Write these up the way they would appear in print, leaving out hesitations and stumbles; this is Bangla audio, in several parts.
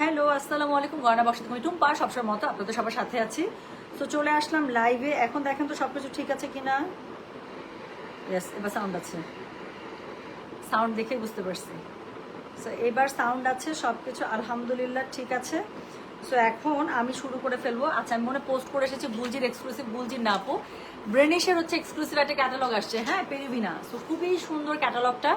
হ্যালো, আসসালামু আলাইকুম। গয়না বক্স থেকে আমি টুম্পা, সবসময় মতো আপনাদের সবার সাথে আছি। তো চলে আসলাম লাইভে। এখন দেখেন তো সবকিছু ঠিক আছে কিনা। ইয়েস, এবার সাউন্ড আছে, সাউন্ড দেখেই বুঝতে পারছি। সো এবার সাউন্ড আছে, সবকিছু আলহামদুলিল্লাহ ঠিক আছে। সো এখন আমি শুরু করে ফেলবো। আচ্ছা, আমি মনে পোস্ট করে এসেছি বুলজির এক্সক্লুসিভ, বুলজির না আপু, ব্রেনিশের হচ্ছে এক্সক্লুসিভ একটা ক্যাটালগ আসছে, হ্যাঁ, পেরিভিনা। সো খুবই সুন্দর ক্যাটালগটা।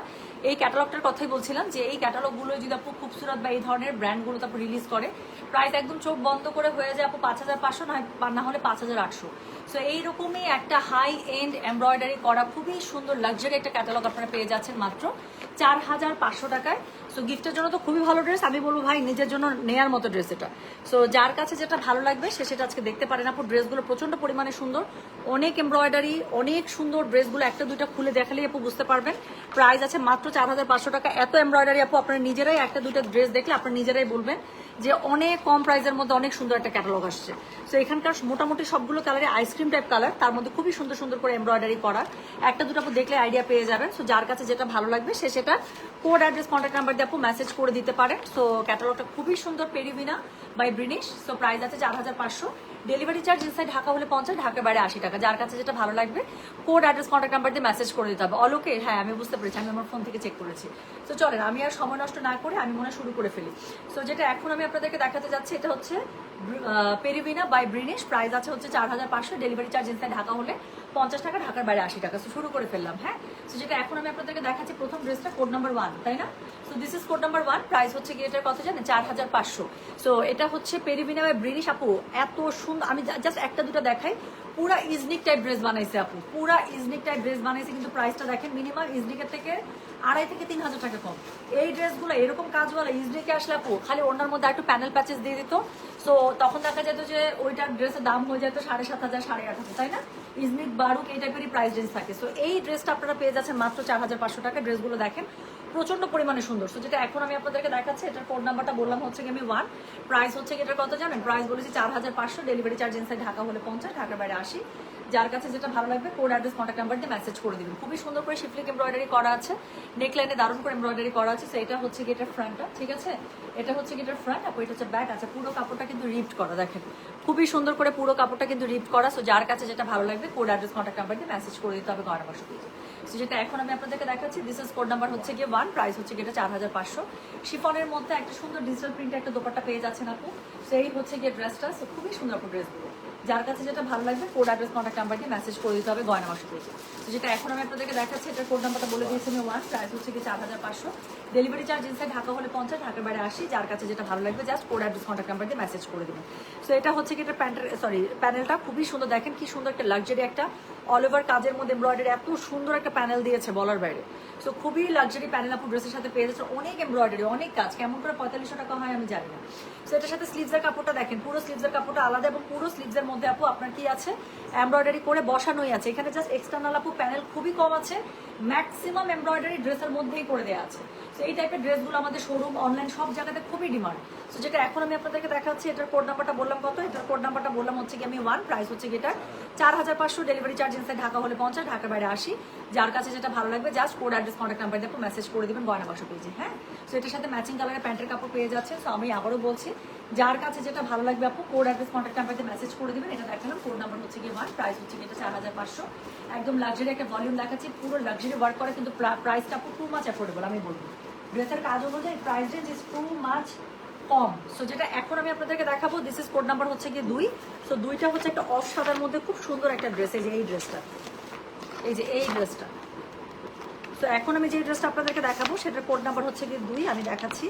এই ক্যাটালগটার কথাই বলছিলাম যে এই ক্যাটালগুলো যদি আপু খুবসুরত বা এই ধরনের ব্র্যান্ডগুলো তারপর রিলিজ করে, প্রাইস একদম চোখ বন্ধ করে হয়ে যায় আপু 5,500, না হলে 5,800। সো এইরকমই একটা হাই এন্ড এমব্রয়ডারি করা খুবই সুন্দর লাক্সারি একটা ক্যাটালগ আপনারা পেয়ে যাচ্ছেন মাত্র 4,500 টাকায়। সো গিফটের জন্য তো খুবই ভালো ড্রেস। আমি বলবো ভাই নিজের জন্য নেয়ার মতো ড্রেস এটা। সো যার কাছে যেটা ভালো লাগবে সে সেটা আজকে দেখতে পারেন আপু। ড্রেসগুলো প্রচন্ড পরিমাণে সুন্দর, অনেক এমব্রয়ডারি, অনেক সুন্দর ড্রেসগুলো। একটা দুইটা খুলে দেখালেই আপু বুঝতে পারবেন। প্রাইস আছে মাত্র 4,500 টাকা। এত এমব্রয়ডারি আপু, আপনারা নিজেরাই একটা দুইটা ড্রেস দেখলে আপনারা নিজেরাই বলবেন যে অনেক কম প্রাইসের মধ্যে অনেক সুন্দর একটা ক্যাটালগ আসছে। সো এখানকার মোটামুটি সবগুলো কালারে আইসক্রিম টাইপ কালার, তার মধ্যে খুবই সুন্দর সুন্দর করে এমব্রয়ডারি করা। একটা দুটো আপু দেখলে আইডিয়া পেয়ে যাবেন। সো যার কাছে যেটা ভালো লাগবে সে সেটা কোড অ্যাড্রেস কন্ট্যাক্ট নাম্বার দিয়ে আপু মেসেজ করে দিতে পারেন। সো ক্যাটালগটা খুবই সুন্দর, পেরিভিনা বাই ব্রিনিশ। সো প্রাইস আছে 4,500। ডেলিভারি চার্জ ইনসাইড ঢাকা হলে 50, ঢাকার বাইরে 80 টাকা। যার কাছে যেটা ভালো লাগবে কোড অ্যাড্রেস কন্ট্যাক্ট নাম্বার দিয়ে মেসেজ করে দিতে হবে। অলোকে, হ্যাঁ আমি বুঝতে পেরেছি, আমি আমার ফোন থেকে চেক করেছি। সো চলেন আমি আর সময় নষ্ট না করে আমি মনে শুরু করে ফেলি। সো যেটা এখন আমি আপনাদেরকে দেখাতে যাচ্ছি এটা হচ্ছে পেরিভিনা বাই ব্রিনিশ। প্রাইস আছে হচ্ছে 4,500। ডেলিভারি চার্জ ইনসাইড ঢাকা হলে 50 টাকা, ঢাকার বাইরে 80 টাকা। সো শুরু করে ফেললাম, হ্যাঁ। সো যেটা এখন আমি আপনাদেরকে দেখাচ্ছি প্রথম ড্রেসটা কোড নাম্বার 1, তাই না? So this is code number 1। Price হচ্ছে কি এটার কত জানেন? 4,500। সো এটা হচ্ছে পেরিভিনা বাই ব্রিনিশ আপু। এত সুন্দর, আমি জাস্ট একটা দুটো দেখাই। পুরা ইজনিক টাইপ ড্রেস বানাইছে আপু, পুরা ইজনিক টাইপ ড্রেস বানাইছে। কিন্তু প্রাইসটা দেখেন মিনিমাম ইজনিকের থেকে 2,500 থেকে 3,000 টাকা কম। এই ড্রেসগুলো এরকম কাজওয়ালা ইজনিকে আসলে আপু খালি ওনার মধ্যে একটু প্যানেল প্যাচেস দিয়ে দিত। সো তখন দেখা যেত যে ওইটার ড্রেসের দাম হয়ে যেত 7,500, 8,500, তাই না? ইজনিক বারুক এই টাইপেরই প্রাইস রেঞ্জ থাকে। সো এই ড্রেসটা আপনারা পেয়ে যাচ্ছেন মাত্র 4,500 টাকা। ড্রেসগুলো দেখেন প্রচন্ড পরিমাণে সুন্দর। সো যেটা এখন আমি আপনাদেরকে দেখাচ্ছি এটার কোড নাম্বারটা বললাম হচ্ছে কি আমি 1। প্রাইস হচ্ছে কি এটার কত জানেন? প্রাইস বলেছি 4,500। ডেলিভারি চার্জ ইনসাইড ঢাকা হলে 50, ঢাকার বাইরে 80। যার কাছে যেটা ভালো লাগবে কোড অ্যাড্রেস কন্ট্যাক্ট নাম্বার দিয়ে মেসেজ করে দিবেন। খুবই সুন্দর করে শিফলিক এমব্রয়ডারি করা আছে, নেকলাইনে দারুণ করে এমব্রয়ডারি করা আছে। সো এটা হচ্ছে কি এটার ফ্রন্টটা, ঠিক আছে? এটা হচ্ছে কি এটার ফ্রন্ট, আপু এটা হচ্ছে ব্যাক। আছে পুরো কাপড়টা কিন্তু রিপড করা, দেখেন খুবই সুন্দর করে পুরো কাপড়টা কিন্তু রিপড করা। সো যার কাছে যেটা ভালো লাগবে কোড অ্যাড্রেস কন্ট্যাক্ট নাম্বার দিয়ে মেসেজ করে দিতে হবে গয়না বাক্স পেজে। সো যেটা এখন আমি আপনাদেরকে দেখাচ্ছি দিস ইজ কোড নাম্বার হচ্ছে গিয়ে 1। প্রাইস হচ্ছে গিয়ে 4,500। শিফনের মধ্যে একটা সুন্দর ডিজিটাল প্রিন্টে একটা দোপাট্টা পেয়ে যাচ্ছেন আপু। সেই হচ্ছে গিয়ে ড্রেসটা। সো খুবই সুন্দর আপু ড্রেসগুলো। যার কাছে যেটা ভালো লাগবে কোড অ্যাড্রেস কন্ট্যাক্ট নাম্বার দিয়ে মেসেজ করে দিতে হবে গয়না বাক্স পেজে। তো যেটা এখন আমি আপনাদেরকে দেখাচ্ছি এটার কোড নাম্বারটা বলে দিয়েছি আমি 1। প্রাইস হচ্ছে কি 4,500। ডেলিভারি চার্জ ইনসাইড ঢাকা হলে 50, ঢাকার বাইরে 80। যার কাছে যেটা ভালো লাগবে just code address contact number দিয়ে মেসেজ করে দেবেন। সো এটা হচ্ছে কি এটা প্যানেলটা খুবই সুন্দর। দেখেন কি সুন্দর একটা লাক্সারি একটা অল ওভার কাজের মধ্যে এমব্রয়ডারি, এত সুন্দর একটা প্যানেল দিয়েছে বলার বাইরে। সো খুবই লাক্সারি প্যানেল আপু ড্রেসের সাথে পেয়ে যাচ্ছে। অনেক এমব্রয়ডারি, অনেক কাজ, কেমন করে 4,500 টাকা হয় আমি জানি না। সো এটার সাথে স্লিভসের কাপড়টা দেখেন, পুরো স্লিভসের কাপড়টা আলাদা এবং পুরো স্লিভসের মধ্যে আপু আপনার কি আছে এমব্রয়ডারি করে বসানোই আছে। এখানে জাস্ট এক্সটার্নাল আপু প্যানেল খুবই কম আছে, ম্যাক্সিমাম এমব্রয়ডারি ড্রেসের মধ্যেই করে দেওয়া আছে। তো এই টাইপের ড্রেসগুলো আমাদের শোরুম, অনলাইন সব জায়গাতে খুবই ডিমান্ড। সো যেটা এখন আমি আপনাদেরকে দেখাচ্ছি এটার কোড নাম্বারটা বললাম কত? এটার কোড নাম্বারটা বললাম হচ্ছে কি আমি 1। প্রাইস হচ্ছে কি এটা 4,500। ডেলিভারি চার্জ ইনসাইড ঢাকা হলে 50, ঢাকার বাইরে 80। যার কাছে যেটা ভালো লাগবে just code address contact number দিয়ে মেসেজ করে দিবেন গয়না বাক্স পেজে, হ্যাঁ। সো এটার সাথে ম্যাচিং কালারের প্যান্টের কাপড় পেয়ে যাচ্ছে। সো আমি আবারও বলছি যার কাছে যেটা ভালো লাগবে আপু কোড অ্যাড্রেস কন্ট্যাক্ট নাম্বার দিয়ে মেসেজ করে দিবেন। এটা দেখালাম কোড নাম্বার হচ্ছে কি 1। প্রাইস হচ্ছে কি এটা 4,500। একদম লাক্সারি একটা ভলিউম দেখাচ্ছি, পুরো লাক্সারি ওয়ার্ক করে, কিন্তু প্রাইসটা আপু টু মাচ অ্যাফোর্ডেবল। আমি বলবো ড্রেসের কাজ অনুযায়ী price range is too much com. So যেটা এখন আমি আপনাদেরকে দেখাবো দিস ইজ কোড নাম্বার হচ্ছে কি 2। সো 2টা হচ্ছে একটা অফ সাদার মধ্যে খুব সুন্দর একটা ড্রেস। এই যে এই ড্রেসটা, এই যে এই ড্রেসটা। সো এখন আমি যে ড্রেসটা আপনাদেরকে দেখাবো সেটার কোড নাম্বার হচ্ছে কি 2। আমি দেখাচ্ছি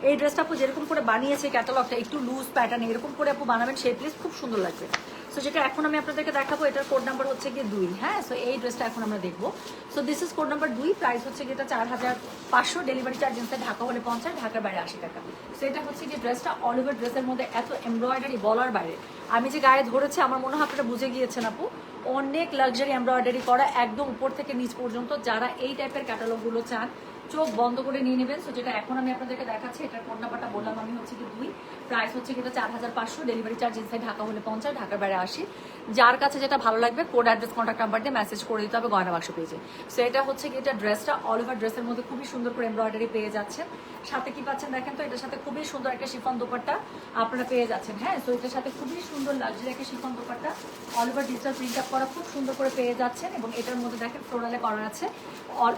এই ড্রেসটা আপু যেরকম করে বানিয়েছে ক্যাটালগটা একটু লুজ প্যাটার্ন, এরকম করে আপু বানাবেন সেই প্লিজ, খুব সুন্দর লাগবে। সো যেটা এখন আমি আপনাদেরকে দেখাবো এটার কোড নাম্বার হচ্ছে কি 2, হ্যাঁ। সো এই ড্রেসটা এখন আমরা দেখবো। So this is code number 2। Price হচ্ছে কি এটা 4,500। ডেলিভারি চার্জ ইনসাইড ঢাকা হলে 50, ঢাকার বাইরে 80 টাকা। সো এটা হচ্ছে কি ড্রেসটা অল ওভার ড্রেসের মধ্যে এত এমব্রয়ডারি বলার বাইরে। আমি যে গায়ে ধরেছি আমার মনে হয় আপনারা বুঝে গিয়েছেন আপু, অনেক লাক্সারি এমব্রয়ডারি করা একদম উপর থেকে নিচ পর্যন্ত। যারা এই টাইপের ক্যাটালগুলো চান চোখ বন্ধ করে নিয়ে নেবেন। সো যেটা এখন আমি আপনাদেরকে দেখাচ্ছি এটার কোড নাম্বারটা বললাম আমি হচ্ছে কি 2। প্রাইস হচ্ছে কি এটা 4,500। ডেলিভারি চার্জ ইনসাইড ঢাকা হলে 50, ঢাকার বাইরে 80। যার কাছে যেটা ভালো লাগবে কোড অ্যাড্রেস কন্ট্যাক্ট নাম্বার দিয়ে মেসেজ করে দিতে হবে গয়না বাক্স পেজে। সো এটা হচ্ছে কি এটা ড্রেসটা অল ওভার ড্রেসের মধ্যে খুবই সুন্দর করে এমব্রয়ডারি পেয়ে যাচ্ছে। সাথে কি পাচ্ছেন দেখেন তো, এটার সাথে খুবই সুন্দর একটা শিফন দোপাট্টা আপনারা পেয়ে যাচ্ছেন। হ্যাঁ, তো এটার সাথে খুবই সুন্দর লাক্সারি একটা chiffon dupatta all over digital print up করা, খুব সুন্দর করে পেয়ে যাচ্ছেন। এবং এটার মধ্যে দেখেন ফ্লোরালে করা আছে,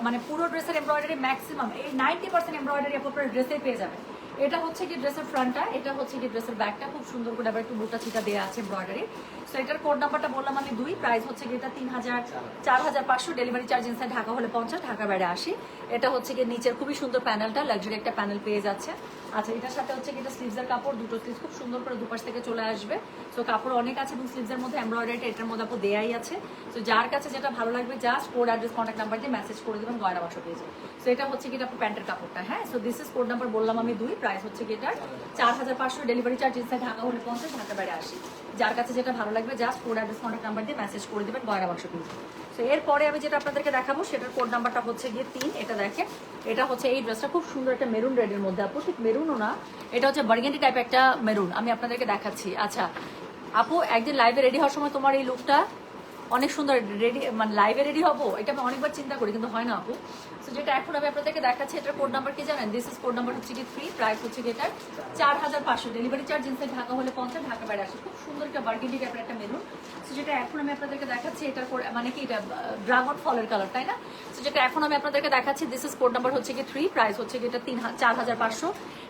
মানে পুরো ড্রেসের এমব্রয়ডারি ম্যাক্সিমাম এই 90% এমব্রয়ডারি আপনারা ড্রেসে পেয়ে যাবেন। এটা হচ্ছে কি ড্রেসের ফ্রন্টটা, এটা হচ্ছে কি ড্রেসের ব্যাকটা, খুব সুন্দর করে আবার একটু বুটা চিটা দেওয়া আছে এমব্রয়ডারি। সো এটার কোড নাম্বারটা বললাম আমি 2, প্রাইস হচ্ছে কি এটা 4500, ডেলিভারি চার্জ ইনসাইড ঢাকা হলে 50, ঢাকা বাইরে 80। এটা হচ্ছে কি নিচের খুবই সুন্দর প্যানেলটা, লাক্সারি একটা প্যানেল পেয়ে যাচ্ছে। আচ্ছা, এটার সাথে হচ্ছে কি এটা স্লিভসের কাপড়, দুটো স্লিভস খুব সুন্দর করে দুপাশ থেকে চলে আসবে। সো কাপড় অনেক আছে এবং স্লিভসের মধ্যে এমব্রয়ডারিটা এটার মধ্যে আপু দেয়াই আছে। সো যার কাছে যেটা ভালো লাগবে just code address contact number দিয়ে মেসেজ করে দেবেন গয়না বাক্স পেজে। সো এটা হচ্ছে কি এটা প্যান্টের কাপড়টা। হ্যাঁ, so this is code number বললাম আমি 2, প্রাইস হচ্ছে কি এটার 4500, ডেলিভারি চার্জ ইনসাইড ঢাকা হলে 50, ঢাকা বাইরে 80। যার কাছে যেটা ভালো লাগবে just code address contact number দিয়ে মেসেজ করে দেবেন গয়না বাক্স পেজে। সো এরপরে আমি যেটা আপনাদেরকে দেখাবো সেটার কোড নাম্বারটা হচ্ছে গিয়ে 3। এটা দেখেন, এটা হচ্ছে এই ড্রেসটা খুব সুন্দর একটা মেরুন রেডের মধ্যে, আপু ঠিক মেরুনও না, এটা হচ্ছে বার্গেন্ডি টাইপ একটা মেরুন, আমি আপনাদেরকে দেখাচ্ছি। আচ্ছা আপু, একদিন লাইভে রেডি হওয়ার সময় তোমার এই লুকটা অনেক সুন্দর রেডি, মানে লাইভে রেডি হবো এটা আমি অনেকবার চিন্তা করি কিন্তু হয় না আপু। সো যেটা এখন আমি আপনাদেরকে দেখাচ্ছি এটার কোড নাম্বার কি জানেন, দিস ইজ কোড নাম্বার হচ্ছে কি 3, প্রাইস হচ্ছে কি এটার 4500, ডেলিভারি চার্জ ইনসাইড ঢাকা হলে 50, ঢাকা বাইরে 80। খুব সুন্দর একটা বার্গেন্ডি টাইপের একটা মেরুন। সো যেটা এখন আমি আপনাদেরকে দেখাচ্ছি এটার মানে কি এটা ড্রাগন ফলের কালার, তাই না? সো যেটা এখন আমি আপনাদেরকে দেখাচ্ছি দিস ইজ কোড নাম্বার হচ্ছে কি 3, প্রাইস হচ্ছে কি এটা 4500,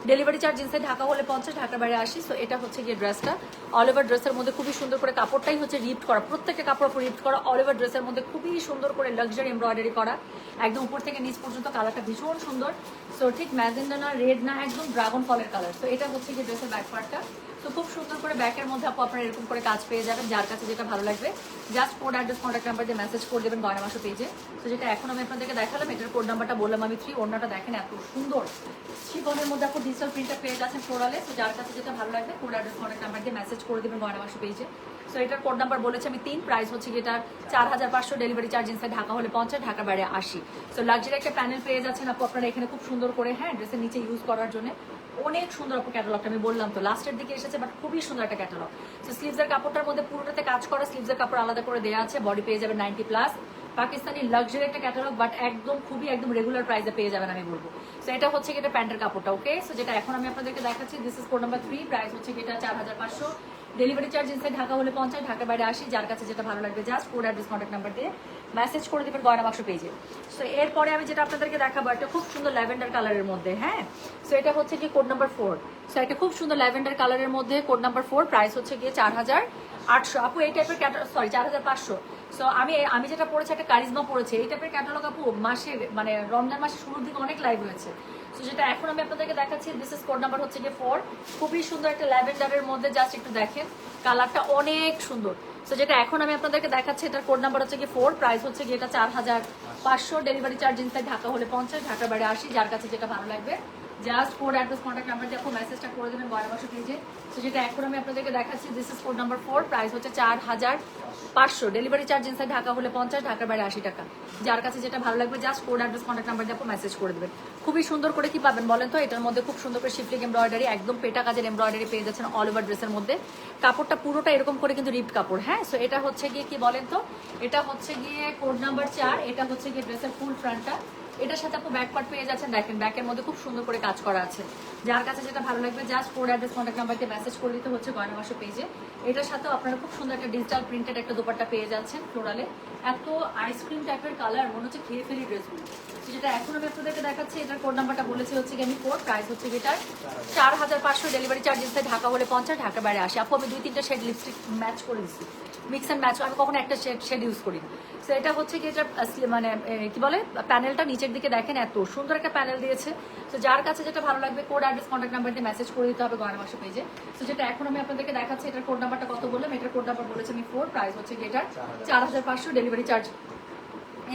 ডেলিভারি চার্জ ইনসাইড ঢাকা হলে 50, ঢাকা বাইরে 80। সো এটা হচ্ছে গিয়ে ড্রেসটা অল ওভার ড্রেসের মধ্যে খুবই সুন্দর করে কাপড়টাই হচ্ছে রিপ্ট করা, প্রত্যেকটা কাপড় রিপ্ট করা, অল ওভার ড্রেসের মধ্যে খুবই সুন্দর করে লাক্সারি এমব্রয়ডারি করা, একদম উপর থেকে নিচ পর্যন্ত কালারটা ভীষণ সুন্দর। সো ঠিক ম্যাজেন্ডা না, রেড না, একদম ড্রাগন ফলের কালার। তো এটা হচ্ছে কি ড্রেসের ব্যাক পার্টটা। তো খুব সুন্দর করে ব্যাকের মধ্যে আপু আপনারা এরকম করে কাজ পেয়ে যাবেন। যার কাছে যেটা ভালো লাগবে just code address contact number দিয়ে মেসেজ করে দেবেন গয়না বাক্স পেজে। তো যেটা এখন আমি আপনাদেরকে দেখালাম এটার কোড নাম্বারটা বললাম আমি 3। ওড়নাটা দেখেন এত সুন্দর শিফনের মধ্যে আপু ডিজিটাল প্রিন্টটা পেয়ে যাচ্ছেন ফ্লোরালে। তো যার কাছে যেটা ভালো লাগবে কোড অ্যাড্রেস কন্ট্যাক্ট নাম্বার দিয়ে মেসেজ করে দেবেন গয়না বাক্স পেজে। সো এটার কোড নাম্বার বলেছি আমি 3, প্রাইস হচ্ছে কি এটা 4500, ডেলিভারি চার্জ ইনসাইড ঢাকা হলে 50, ঢাকা বাইরে 80। সো লাক্সারি একটা প্যানেল পেয়ে যাচ্ছেন আপু আপনারা এখানে খুব সুন্দর করে। হ্যাঁ, ড্রেসের নিচে ইউজ করার জন্য অনেক সুন্দর আপু ক্যাটালগটা, আমি বললাম তো লাস্টের দিকে এসেছে বাট খুবই সুন্দর একটা ক্যাটালগ। সো স্লিভসের কাপড়টার মধ্যে পুরোটাতে কাজ করা, স্লিভসের কাপড় আলাদা করে দেওয়া আছে, বডি পেয়ে যাবে 90+, পাকিস্তানি লাক্সারি একটা ক্যাটালগ বাট একদম খুবই একদম রেগুলার প্রাইসে পেয়ে যাবেন আমি বলবো। সো এটা হচ্ছে কি এটা প্যান্টের কাপড়টা। ওকে, সো যেটা এখন আমি আপনাদেরকে দেখাচ্ছি this is code number 3, price হচ্ছে কি এটা 4500, ডেলিভারি চার্জ ইনসাইড ঢাকা হলে 50, ঢাকা বাইরে 80। যার কাছে যেটা ভালো লাগবে just code address contact number দিয়ে মেসেজ করে দেবেন গয়না বাক্স পেজে। সো এরপরে আমি যেটা আপনাদেরকে দেখাবো একটা খুব সুন্দর ল্যাভেন্ডার কালারের মধ্যে। হ্যাঁ, সো এটা হচ্ছে কি কোড নাম্বার 4। সো একটা খুব সুন্দর ল্যাভেন্ডার কালারের মধ্যে কোড নাম্বার 4, প্রাইস হচ্ছে গিয়ে 4800। আপু এই টাইপের ক্যাটালগ, সরি 4500। সো আমি যেটা পড়েছি একটা কারিজমা পড়েছে, এই টাইপের ক্যাটালগ আপু মাসের মানে রমজান মাসের শুরুর দিকে অনেক লাইভ হয়েছে। সো যেটা এখন আমি আপনাদেরকে দেখাচ্ছি দিস ইজ কোড নাম্বার হচ্ছে গিয়ে 4। খুবই সুন্দর একটা ল্যাভেন্ডারের মধ্যে, জাস্ট একটু দেখেন কালারটা অনেক সুন্দর। সো যেটা এখন আমি আপনাদেরকে দেখাচ্ছি এটার কোড নাম্বার হচ্ছে গিয়ে 4, প্রাইস হচ্ছে গিয়ে এটা 4500, ডেলিভারি চার্জ ইনসাইড ঢাকা হলে 50, ঢাকা বাইরে 80। যার কাছে যেটা ভালো লাগবে just code address contact number দিয়ে আপু মেসেজটা করে দেবেন গয়না বাক্স পেজে। তো যেটা এখন আমি আপনাদেরকে দেখাচ্ছি this is code number 4, price হচ্ছে 4500, ডেলিভারি চার্জ ইনসাইড ঢাকা হলে 50, ঢাকা বাইরে 80 টাকা। যার কাছে যেটা ভালো লাগবে just code address contact number দিয়ে আপু মেসেজ করে দেবেন। খুবই সুন্দর করে কি পাবেন বলেন তো, এটার মধ্যে খুব সুন্দর করে শিফলিং এমব্রয়ডারি, একদম পেটা কাজের এমব্রয়ডারি পেয়ে যাচ্ছেন অল ওভার ড্রেসের মধ্যে। কাপড়টা পুরোটা এরকম করে কিন্তু রিপ কাপড়। হ্যাঁ, সো এটা হচ্ছে গিয়ে কি বলেন তো, এটা হচ্ছে গিয়ে কোড নাম্বার 4। এটা হচ্ছে গিয়ে ড্রেসের ফুল ফ্রন্টটা, এটার সাথে আপু ব্যাক পার্ট পেয়ে যাচ্ছেন। দেখেন ব্যাকের মধ্যে খুব সুন্দর করে কাজ করা আছে। যার কাছে যেটা ভালো লাগবে just code address contact number দিয়ে মেসেজ করে দিতে হচ্ছে গয়না বাক্স পেজে। এটার সাথেও আপনারা খুব সুন্দর একটা ডিজিটাল প্রিন্টেড একটা দোপাট্টা পেয়ে যাচ্ছেন ফ্লোরালে। এত আইসক্রিম টাইপের কালার, মনে হচ্ছে খেয়ে ফেলি ড্রেসগুলো। যেটা এখন আমি আপনাদেরকে দেখাচ্ছি এটার কোড নাম্বারটা বলেছি হচ্ছে কি আমি 4, প্রাইস হচ্ছে এটার 4500, ডেলিভারি চার্জ ইনসাইড ঢাকা হলে 50, ঢাকা বাইরে 80। আপু আমি 2-3টা শেড লিপস্টিক ম্যাচ করে দিচ্ছি, মিক্স অ্যান্ড ম্যাচ, আমি কখনো একটা শেড ইউজ করি না। সো এটা হচ্ছে কি এটা মানে কি বলে প্যানেলটা নিচের দিকে দেখেন এত সুন্দর একটা প্যানেল দিয়েছে। তো যার কাছে যেটা ভালো লাগবে কোড অ্যাড্রেস কন্ট্যাক্ট নাম্বার দিয়ে মেসেজ করে দিতে হবে গয়না বাক্স পেজে। তো যেটা এখন আমি আপনাদেরকে দেখাচ্ছি এটার কোড নাম্বারটা কত বললাম, এটার কোড নাম্বার বলেছি আমি 4, প্রাইস হচ্ছে কি এটার 4500, ডেলিভারি চার্জ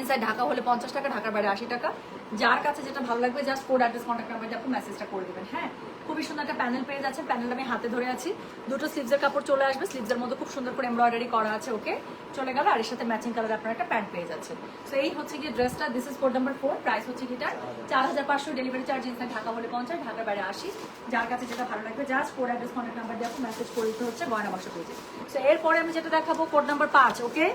ইনসাইড ঢাকা হলে 50 টাকা, ঢাকার বাইরে 80 টাকা। যার কাছে যেটা ভালো লাগবে just code address contact number দিয়ে আপনি মেসেজটা করে দেবেন। হ্যাঁ, খুবই সুন্দর একটা প্যানেল পেয়ে যাচ্ছেন। প্যানেলটা আমি হাতে ধরে আছি, দুটো স্লিভসের কাপড় চলে আসবে, স্লিভসের মধ্যে খুব সুন্দর করে এমব্রয়ডারি করা আছে। ওকে, চলে গেল, আর এর সাথে ম্যাচিং কালার আপনার একটা প্যান্ট পেয়ে যাচ্ছে। সো এই হচ্ছে গিয়ে ড্রেসটা, this is code number 4, price হচ্ছে কি এটা 4500, ডেলিভারি চার্জ ইনসাইড ঢাকা হলে 50, ঢাকার বাইরে 80। যার কাছে যেটা ভালো লাগবে just code address contact number দিয়ে আপনি মেসেজ করে দিতে হচ্ছে গয়না বাক্স পেজে। সো এরপরে আমি যেটা দেখাবো কোড নাম্বার 5। ওকে,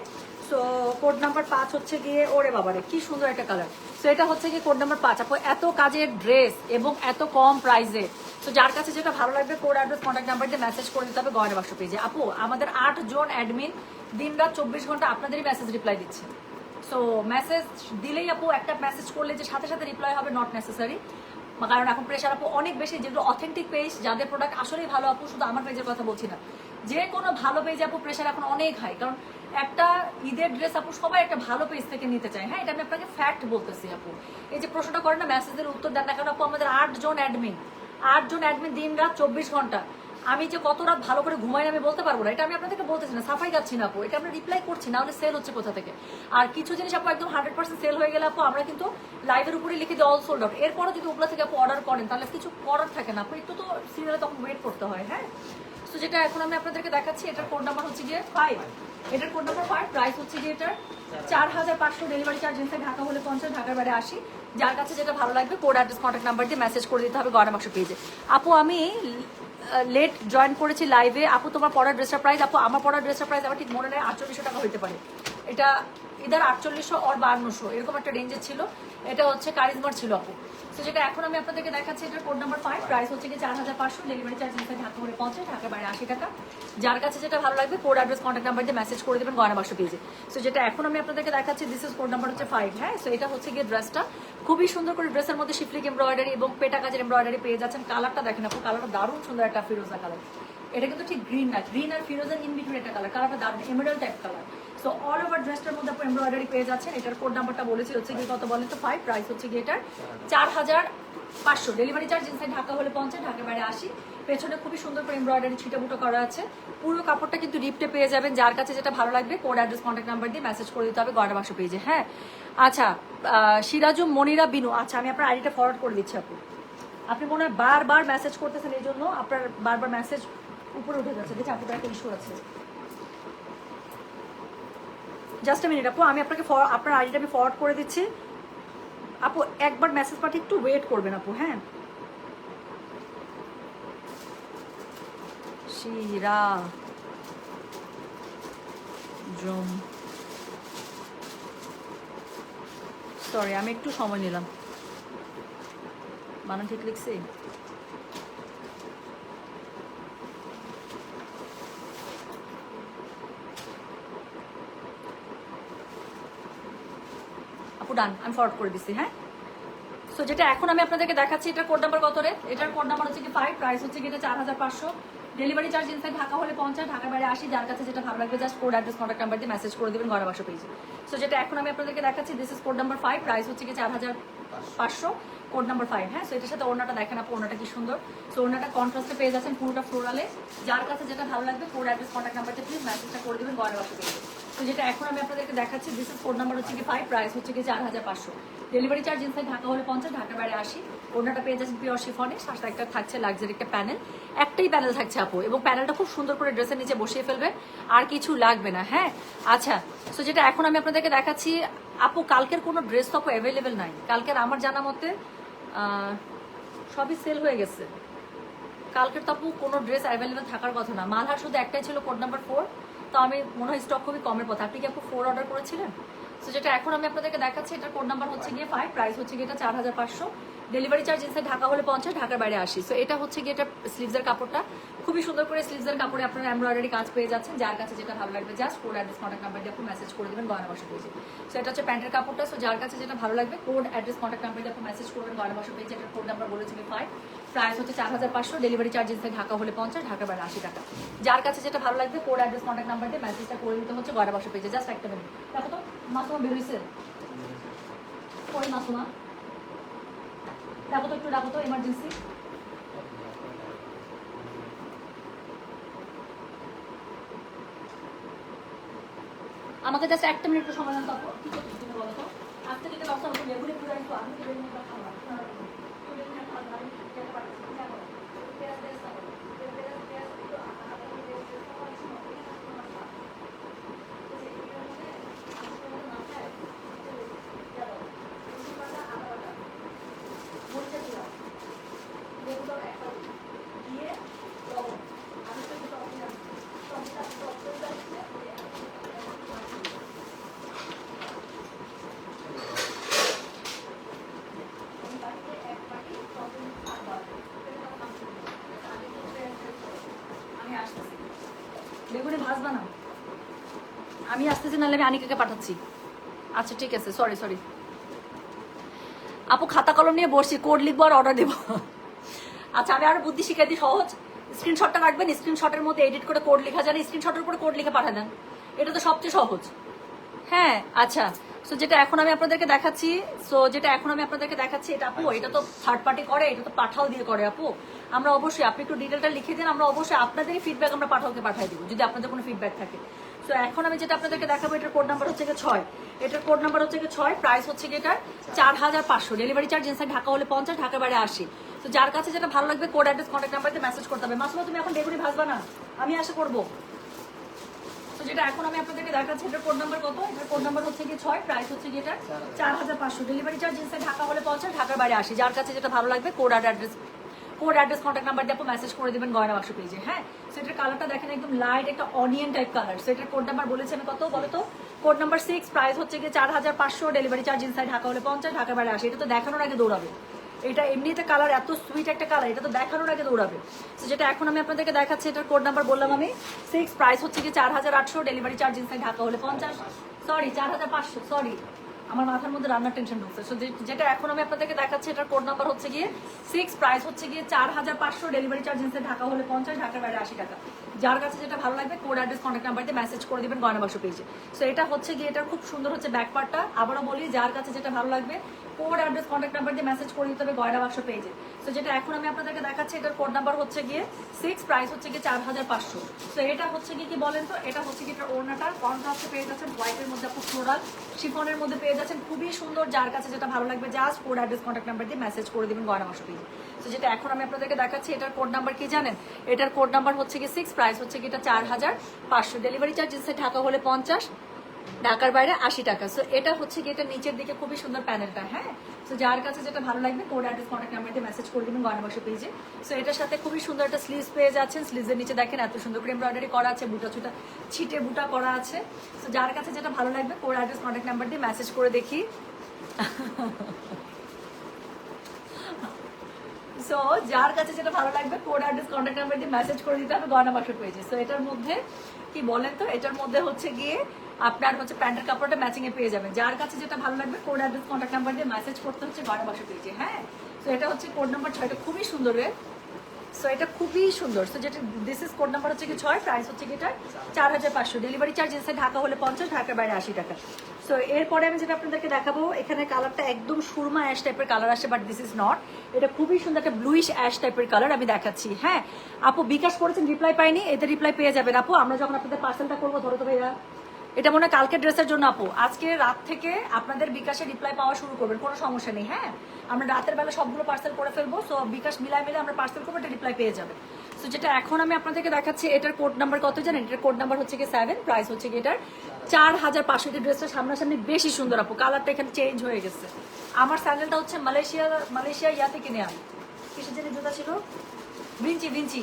সো কোড নাম্বার 5 হচ্ছে গিয়ে, ওরে বাবারে কি সুন্দর একটা কালার। সো এটা হচ্ছে গিয়ে কোড নাম্বার 5। আপু এত কাজের ড্রেস এবং এত কম প্রাইসে, তো যার কাছে যেটা ভালো লাগবে কোড অ্যাড্রেস কন্ট্যাক্ট নাম্বার দিয়ে মেসেজ করে দিতে হবে গয়না বাক্স পেজে। আপু আমাদের 8 জন অ্যাডমিন দিন রাত 24 ঘন্টা আপনাদেরই মেসেজ রিপ্লাই দিচ্ছে। সো মেসেজ দিলেই আপু, একটা মেসেজ করলে যে সাথে সাথে রিপ্লাই হবে নট নেসেসারি, কারণ এখন প্রেশার আপু অনেক বেশি। যেগুলো অথেন্টিক পেজ, যাদের প্রোডাক্ট আসলেই ভালো, আপু শুধু আমার পেজের কথা বলছি না, যে কোনো ভালো পেজে আপু প্রেশার এখন অনেক হাই। কারণ একটা ঈদের ড্রেস আপু সবাই একটা ভালো পেজ থেকে নিতে চায়। হ্যাঁ, এটা আমি আপনাকে ফ্যাক্ট বলতেছি আপু। এই যে প্রশ্নটা করেন না, মেসেজের উত্তর দেন না কেন আপু, আমাদের 8 জন অ্যাডমিন দিন রাত 24 ঘন্টা। আমি যে কত রাত ভালো করে ঘুমাই আমি বলতে পারবো না, এটা আমি আপনাদেরকে বলতেছি না, সাফাই যাচ্ছি না আপু, এটা আমরা রিপ্লাই করছি না হলে সেল হচ্ছে কোথা থেকে। আর কিছু জিনিস আপু একদম 100% সেল হয়ে গেলে আপু আমরা কিন্তু লাইভের উপরে লিখে দিই অল সোল্ড আউট। এরপরও যদি ওগুলো থেকে আপু অর্ডার করেন তাহলে কিছু করার থাকে না আপু, একটু তো সিরিয়ালে তখন ওয়েট করতে হয়। হ্যাঁ, তো যেটা এখন আমি আপনাদেরকে দেখাচ্ছি, এটার কোড নাম্বার হচ্ছে গিয়ে 5। এটার কোড নাম্বার 5, প্রাইস হচ্ছে গিয়ে এটার 4500, ডেলিভারি চার্জ ইনসাইড ঢাকা হলে 50, ঢাকার বাইরে 80। যার কাছে যেটা ভালো লাগবে কোড অ্যাড্রেস কন্ট্যাক্ট নাম্বার দিয়ে মেসেজ করে দিতে হবে গয়না বাক্স পেজে। আপু আমি লেট জয়েন করেছি লাইভে, আপু তোমার পড়ার ড্রেসটা প্রাইস, আপু আমার পড়ার ড্রেসটা প্রাইস আমার ঠিক মনে নেই, 4800 টাকা হইতে পারে। এটা ইদার 4800 or 5200 এরকম একটা রেঞ্জে ছিল। এটা হচ্ছে কারিজমার ছিল আপু। তো যেটা এখন আমি আপনাদেরকে দেখাচ্ছি, এটার কোড নাম্বার 5, প্রাইস হচ্ছে কি 4500, ডেলিভারি চার্জ ইনসাইড ঢাকা হলে 50, ঢাকার বাইরে 80 টাকা। যার কাছে যেটা ভালো লাগবে কোড অ্যাড্রেস কন্ট্যাক্ট নাম্বার দিয়ে মেসেজ করে দেবেন গয়না বাক্স পেজে। সো যেটা এখন আমি আপনাদেরকে দেখাচ্ছি, দিস ইজ কোড নাম্বার হচ্ছে 5। হ্যাঁ, সো এটা হচ্ছে গিয়ে ড্রেসটা খুবই সুন্দর করে, ড্রেসের মধ্যে শিফলিক এমব্রয়ডারি এবং পেটা কাজের এমব্রয়ডারি পেয়ে যাচ্ছেন। কালারটা দেখেন আপু, কালারটা দারুণ সুন্দর একটা ফিরোজা কালার। এটা কিন্তু ঠিক গ্রিন না, গ্রিন আর ফিরোজার ইন বিটুইন একটা কালার, কালারটা দারুণ embroidery type colour. So all over ড্রেসটার মধ্যে আপনি এমব্রয়ডারি পেয়ে যাচ্ছেন। এটার কোড নাম্বারটা বলেছি হচ্ছে গিয়ে কত বলেন তো, 5। প্রাইস হচ্ছে গিয়ে এটার 4500, ডেলিভারি চার্জ ইনসাইড ঢাকা হলে 50, ঢাকার বাইরে 80। পেছনে খুবই সুন্দর করে এমব্রয়ডারি ছিটাবুটো করা আছে। পুরো কাপড়টা কিন্তু রিপটে পেয়ে যাবেন। যার কাছে যেটা ভালো লাগবে কোড অ্যাড্রেস কন্ট্যাক্ট নাম্বার দিয়ে মেসেজ করে দিতে হবে গয়না বাক্স পেজে। হ্যাঁ, আচ্ছা সিরাজুম মনিরা বিনু, আচ্ছা আমি আপনার আইডিটা ফরওয়ার্ড করে দিচ্ছি আপু। আপনি মনে হয় বারবার মেসেজ করতেছেন, এই জন্য আপনার বারবার মেসেজ উপরে উঠে যাচ্ছে। দেখছি আপনাদের একটা ইস্যু আছে। জাস্ট এ মিনিট আপু, আমি আপনাকে আপনার আইডিটা আমি ফরওয়ার্ড করে দিচ্ছি আপু। একবার মেসেজ পাঠিয়ে একটু ওয়েট করবেন আপু। হ্যাঁ, শিরা জম, সরি আমি একটু সময় নিলাম, বানান ঠিক লিখছি। আপু ডান, আমি ফরওয়ার্ড করে দিচ্ছি। হ্যাঁ, সো যেটা এখন আমি আপনাদেরকে দেখাচ্ছি, এটার কোড নাম্বার কত রে? এটার কোড নাম্বার হচ্ছে কি 5, প্রাইস হচ্ছে কি এটা 4500, ডেলিভারি চার্জ ইনসাইড ঢাকা হলে 50, ঢাকার বাইরে 80। যার কাছে যেটা ভালো লাগবে just code address contact number দিয়ে মেসেজ করে দেবেন গয়না বাক্স পেজে। সো যেটা এখন আমি আপনাদেরকে দেখাচ্ছি, this is code number 5, price হচ্ছে কি 4500, কোড নাম্বার 5। হ্যাঁ, সো এটার সাথে ওড়নাটা দেখেন আপু, ওড়নাটা কি সুন্দর। সো ওড়নাটা কন্ট্রাস্টে পেয়ে যাচ্ছেন, পুরোটা ফ্লোরালে। যার কাছে যেটা ভালো লাগবে কোড অ্যাড্রেস কন্ট্যাক্ট নাম্বারটা প্লিজ মেসেজটা করে দেবেন গয়না বাক্স পেজে। তো যেটা এখন আমি আপনাদেরকে দেখাচ্ছি, দিস ইজ কোড নাম্বার হচ্ছে কি 5, প্রাইস হচ্ছে কি 4500, ডেলিভারি চার্জ ইনসাইড ঢাকা হলে 50, ঢাকার বাইরে 80। ওড়নাটা পেয়ে যাচ্ছেন পিওর শিফনে, সাথে একটা থাকছে লাক্সারি একটা প্যানেল, একটাই প্যানেল থাকছে আপু, এবং প্যানেলটা খুব সুন্দর করে ড্রেসের নিচে বসিয়ে ফেলবেন, আর কিছু লাগবে না। হ্যাঁ, আচ্ছা সো যেটা এখন আমি আপনাদেরকে দেখাচ্ছি আপু, কালকের কোনো ড্রেস তো আপু অ্যাভেলেবেল নাই। কালকের আমার জানা মতে সবই সেল হয়ে গেছে। কালকের তো আপু কোনো ড্রেস অ্যাভেলেবেল থাকার কথা না। মালহার শুধু একটাই ছিল কোড নাম্বার 4, তো আমি মনে হয় স্টক খুবই কমের কথা। আপনি কি আপু 4 অর্ডার করেছিলেন? সো যেটা এখন আমি আপনাদেরকে দেখাচ্ছি, এটার কোড নাম্বার হচ্ছে গিয়ে 5, প্রাইস হচ্ছে গিয়ে এটা 4500, ডেলিভারি চার্জ ইনসাইড ঢাকা হলে 50, ঢাকার বাইরে 80। সো এটা হচ্ছে গিয়ে এটা স্লিভসের কাপড়টা, খুবই সুন্দর করে স্লিভসের কাপড়ে আপনারা এমব্রয়ডারি কাজ পেয়ে যাচ্ছেন। যার কাছে যেটা ভালো লাগবে just code address contact number দিয়ে আপনি মেসেজ করে দেবেন গয়না বাক্স পেজে। সো এটা হচ্ছে প্যান্টের কাপড়টা। সো যার কাছে যেটা ভালো লাগবে কোড অ্যাড্রেস কন্ট্যাক্ট নাম্বার দিয়ে আপনি মেসেজ করবেন গয়না বাক্স পেজে। এটার কোড নাম্বার বলেছি 5, প্রাইস হচ্ছে 4500, ডেলিভারি চার্জ ইনসাইড ঢাকা হলে 50, ঢাকার বাইরে 80 টাকা। যার কাছে যেটা ভালো লাগবে কোড অ্যাড্রেস কন্ট্যাক্ট নাম্বার দিয়ে মেসেজটা করে দিতে হচ্ছে গয়না বাক্স পেজে। জাস্ট একটা মিনিট দেখো তো, মাসুমা বেরোইছে পরে, মাসুমা দেখো তো, একটু ডাকো তো, এমার্জেন্সি। আমাকে জাস্ট একটা মিনিট সময় দেন। তারপর কি করতে তুমি বলো তো, আজকে যদি ব্যবস্থা হতো লেবুরে পুরাই তো আমি বেগুনি ভাজবা না, আমি আসতেছি, নাহলে আমি আনিকাকে পাঠাচ্ছি। আচ্ছা ঠিক আছে, সরি সরি আপু, খাতা কলম নিয়ে বসছি, কোড লিখবো আর অর্ডার দেবো। আচ্ছা আমি আরো বুদ্ধি শিখাই দিই, সহজ। স্ক্রিনশটটা রাখবেন, স্ক্রিনশটের মধ্যে এডিট করে কোড লেখা যায়, স্ক্রিনশটের উপরে কোড লিখে পাঠান, এটা তো সবচেয়ে সহজ। হ্যাঁ আচ্ছা, সো যেটা এখন আমি আপনাদেরকে দেখাচ্ছি, এটা আপু এটা তো থার্ড পার্টি করে, এটা তো পাঠাও দিয়ে করে আপু। আমরা অবশ্যই, আপনি একটু ডিটেলটা লিখে দিন, আমরা অবশ্যই আপনাদেরই ফিডব্যাক আমরা পাঠাওকে পাঠিয়ে দিব যদি আপনাদের কোনো ফিডব্যাক থাকে। সো এখন আমি যেটা আপনাদেরকে দেখাবো, এটার কোড নাম্বার হচ্ছে 6, এটার কোড নাম্বার হচ্ছে 6, প্রাইস হচ্ছে এটার 4500, ডেলিভারি চার্জ ইনসাইড ঢাকা হলে 50, ঢাকার বাইরে 80। তো যার কাছে যেটা ভালো লাগবে কোড অ্যাড্রেস কন্ট্যাক্ট নাম্বার দিয়ে মেসেজ করতে হবে। মাসুমা তুমি এখন বেগুনি ভাজবা না, আমি আশা করবো। তো যেটা এখন আমি আপনাদেরকে দেখাচ্ছি, এটার কোড নাম্বার কত, এটার কোড নাম্বার হচ্ছে 6, প্রাইস হচ্ছে এটা 4500, ডেলিভারি চার্জ ইনসাইড ঢাকা হলে 50, ঢাকার বাইরে 80। যার কাছে যেটা ভালো লাগবে কোড অ্যাড্রেস কন্ট্যাক্ট নাম্বার দিয়ে আপনি মেসেজ করে দিবেন গয়না বাক্স পেজে। হ্যাঁ, সো এটার কালারটা দেখেন একদম লাইট একটা অনিয়ন টাইপ কালার। সো এটার কোড নাম্বার বলেছি আমি কত বলো তো, কোড নাম্বার 6, প্রাইস হচ্ছে 4500, ডেলিভারি চার্জ ইনসাইড ঢাকা হলে 50, ঢাকার বাইরে 80। এটা তো দেখানোর আগে দৌড়াবে, এটা এমনিতে কালার এত সুইট একটা কালার, এটা তো দেখানোর আগে দৌড়াবে। তো যেটা এখন আমি আপনাদেরকে দেখাচ্ছি, এটার কোড নাম্বার বললাম আমি 6, প্রাইস হচ্ছে 4800, ডেলিভারি চার্জ ইনসাইড ঢাকা হলে 50, সরি 4500, সরি আমার মাথার মধ্যে রান্নার টেনশন ঢুকছে। সো যেটা এখন আমি আপনাদেরকে দেখাচ্ছি, এটার কোড নাম্বার হচ্ছে 6, প্রাইস হচ্ছে 4500, ডেলিভারি চার্জ ইনসাইড ঢাকা হলে 50, ঢাকার বাইরে 80 টাকা। যার কাছে যেটা ভালো লাগবে কোড অ্যাড্রেস কন্ট্যাক্ট নাম্বার দিয়ে মেসেজ করে দিবেন গয়না বাক্স পেজে। সো এটা হচ্ছে এটার খুব সুন্দর হচ্ছে ব্যাক পার্টটা। আবারও বলি, যার কাছে যেটা ভালো লাগবে কোড অ্যাড্রেস কন্ট্যাক্ট নাম্বার দিয়ে মেসেজ করে দিতে হবে গয়না বাক্স পেজে। সো যেটা এখন আমি আপনাদেরকে দেখাচ্ছি, এটার কোড নাম্বার হচ্ছে 6, প্রাইস হচ্ছে 4500। সো এটা হচ্ছে কি বলেন তো, এটা হচ্ছে এটার ওড়নাটা কন্ট্রাস্টে পেয়ে যাচ্ছেন, হোয়াইটের মধ্যে আপনি ফ্লোরাল শিফনের মধ্যে পেয়ে যাচ্ছেন, খুবই সুন্দর। যার কাছে যেটা ভালো লাগবে just code address contact number দিয়ে মেসেজ করে দিবেন গয়না বাক্স পেজে। তো যেটা এখন আমি আপনাদেরকে দেখাচ্ছি, এটার কোড নাম্বার কি জানেন, এটার কোড নাম্বার হচ্ছে 6, প্রাইস হচ্ছে এটা 4500, ডেলিভারি চার্জ ইনসাইড ঢাকা হলে 50, ঢাকার বাইরে 80 টাকা। সো এটা হচ্ছে এটা নিচের দিকে খুবই সুন্দর প্যানেলটা। হ্যাঁ, সো যার কাছে যেটা ভালো লাগবে কোড অ্যাড্রেস কন্ট্যাক্ট নাম্বার দিয়ে মেসেজ করে দিবেন গয়না বাক্স পেজে। সো এটার সাথে খুবই সুন্দর একটা স্লিভস পেয়ে যাচ্ছেন, স্লিভসের নিচে দেখেন এত সুন্দর করে এমব্রয়ডারি করা আছে, বুটা ছুটা ছিটে বুটা করা আছে। সো যার কাছে যেটা ভালো লাগবে কোড অ্যাড্রেস কন্ট্যাক্ট নাম্বার দিয়ে মেসেজ করে দেখি। সো যার কাছে যেটা ভালো লাগবে কোড অ্যাড্রেস কন্ট্যাক্ট নাম্বার দিয়ে মেসেজ করে দিতে হবে গয়না বাক্স পেজে। সো এটার মধ্যে কি বলেন তো, এটার মধ্যে হচ্ছে আপনার হচ্ছে প্যান্টের কাপড়টা ম্যাচিং এ পেয়ে যাবেন। যার কাছে যেটা ভালো লাগবে কোড অ্যাড্রেস কন্ট্যাক্ট নাম্বার দিয়ে মেসেজ করতে হচ্ছে গয়না বাক্স পেজে। হ্যাঁ, সো এটা হচ্ছে কোড নাম্বার 6, এটা খুবই সুন্দর রে। সো এটা খুবই সুন্দর। সো যেটা দিস ইজ কোড নাম্বার হচ্ছে 6, প্রাইস হচ্ছে এটা 4500, ডেলিভারি চার্জ ইনসাইড ঢাকা হলে 50, ঢাকার বাইরে 80 টাকা। সো এরপরে আমি যেটা আপনাদেরকে দেখাবো, এখানে কালারটা একদম সুরমা অ্যাশ টাইপের কালার আসে, বাট দিস ইজ নট, এটা খুবই সুন্দর একটা ব্লুইশ অ্যাশ টাইপের কালার আমি দেখাচ্ছি। হ্যাঁ আপু, বিকাশ করেছেন, রিপ্লাই পাইনি, এতে রিপ্লাই পেয়ে যাবেন আপু আমরা যখন আপনাদের পার্সেলটা করবো। ধরো তো ভাইয়া, এটা মনে হয় কালকে ড্রেসের জন্য আপু, আজকে রাত থেকে আপনাদের বিকাশে রিপ্লাই পাওয়া শুরু করবেন, কোনো সমস্যা নেই। হ্যাঁ, আমরা রাতের বেলা সবগুলো পার্সেল করে ফেলবো। সো বিকাশ মিলে আমরা পার্সেল করবো, এটা রিপ্লাই পেয়ে যাবে। সো যেটা এখন আমি আপনাদেরকে দেখাচ্ছি, এটার কোড নাম্বার কত জানেন, এটার কোড নাম্বার হচ্ছে 7, প্রাইস হচ্ছে এটার 4500। এই ড্রেসটা সামনাসামনি বেশি সুন্দর আপু, কালারটা এখানে চেঞ্জ হয়ে গেছে। আমার স্যান্ডেলটা হচ্ছে মালয়েশিয়া ইয়া থেকে নেওয়া, কিসের জন্য জুতা ছিল, ভিঞ্চি,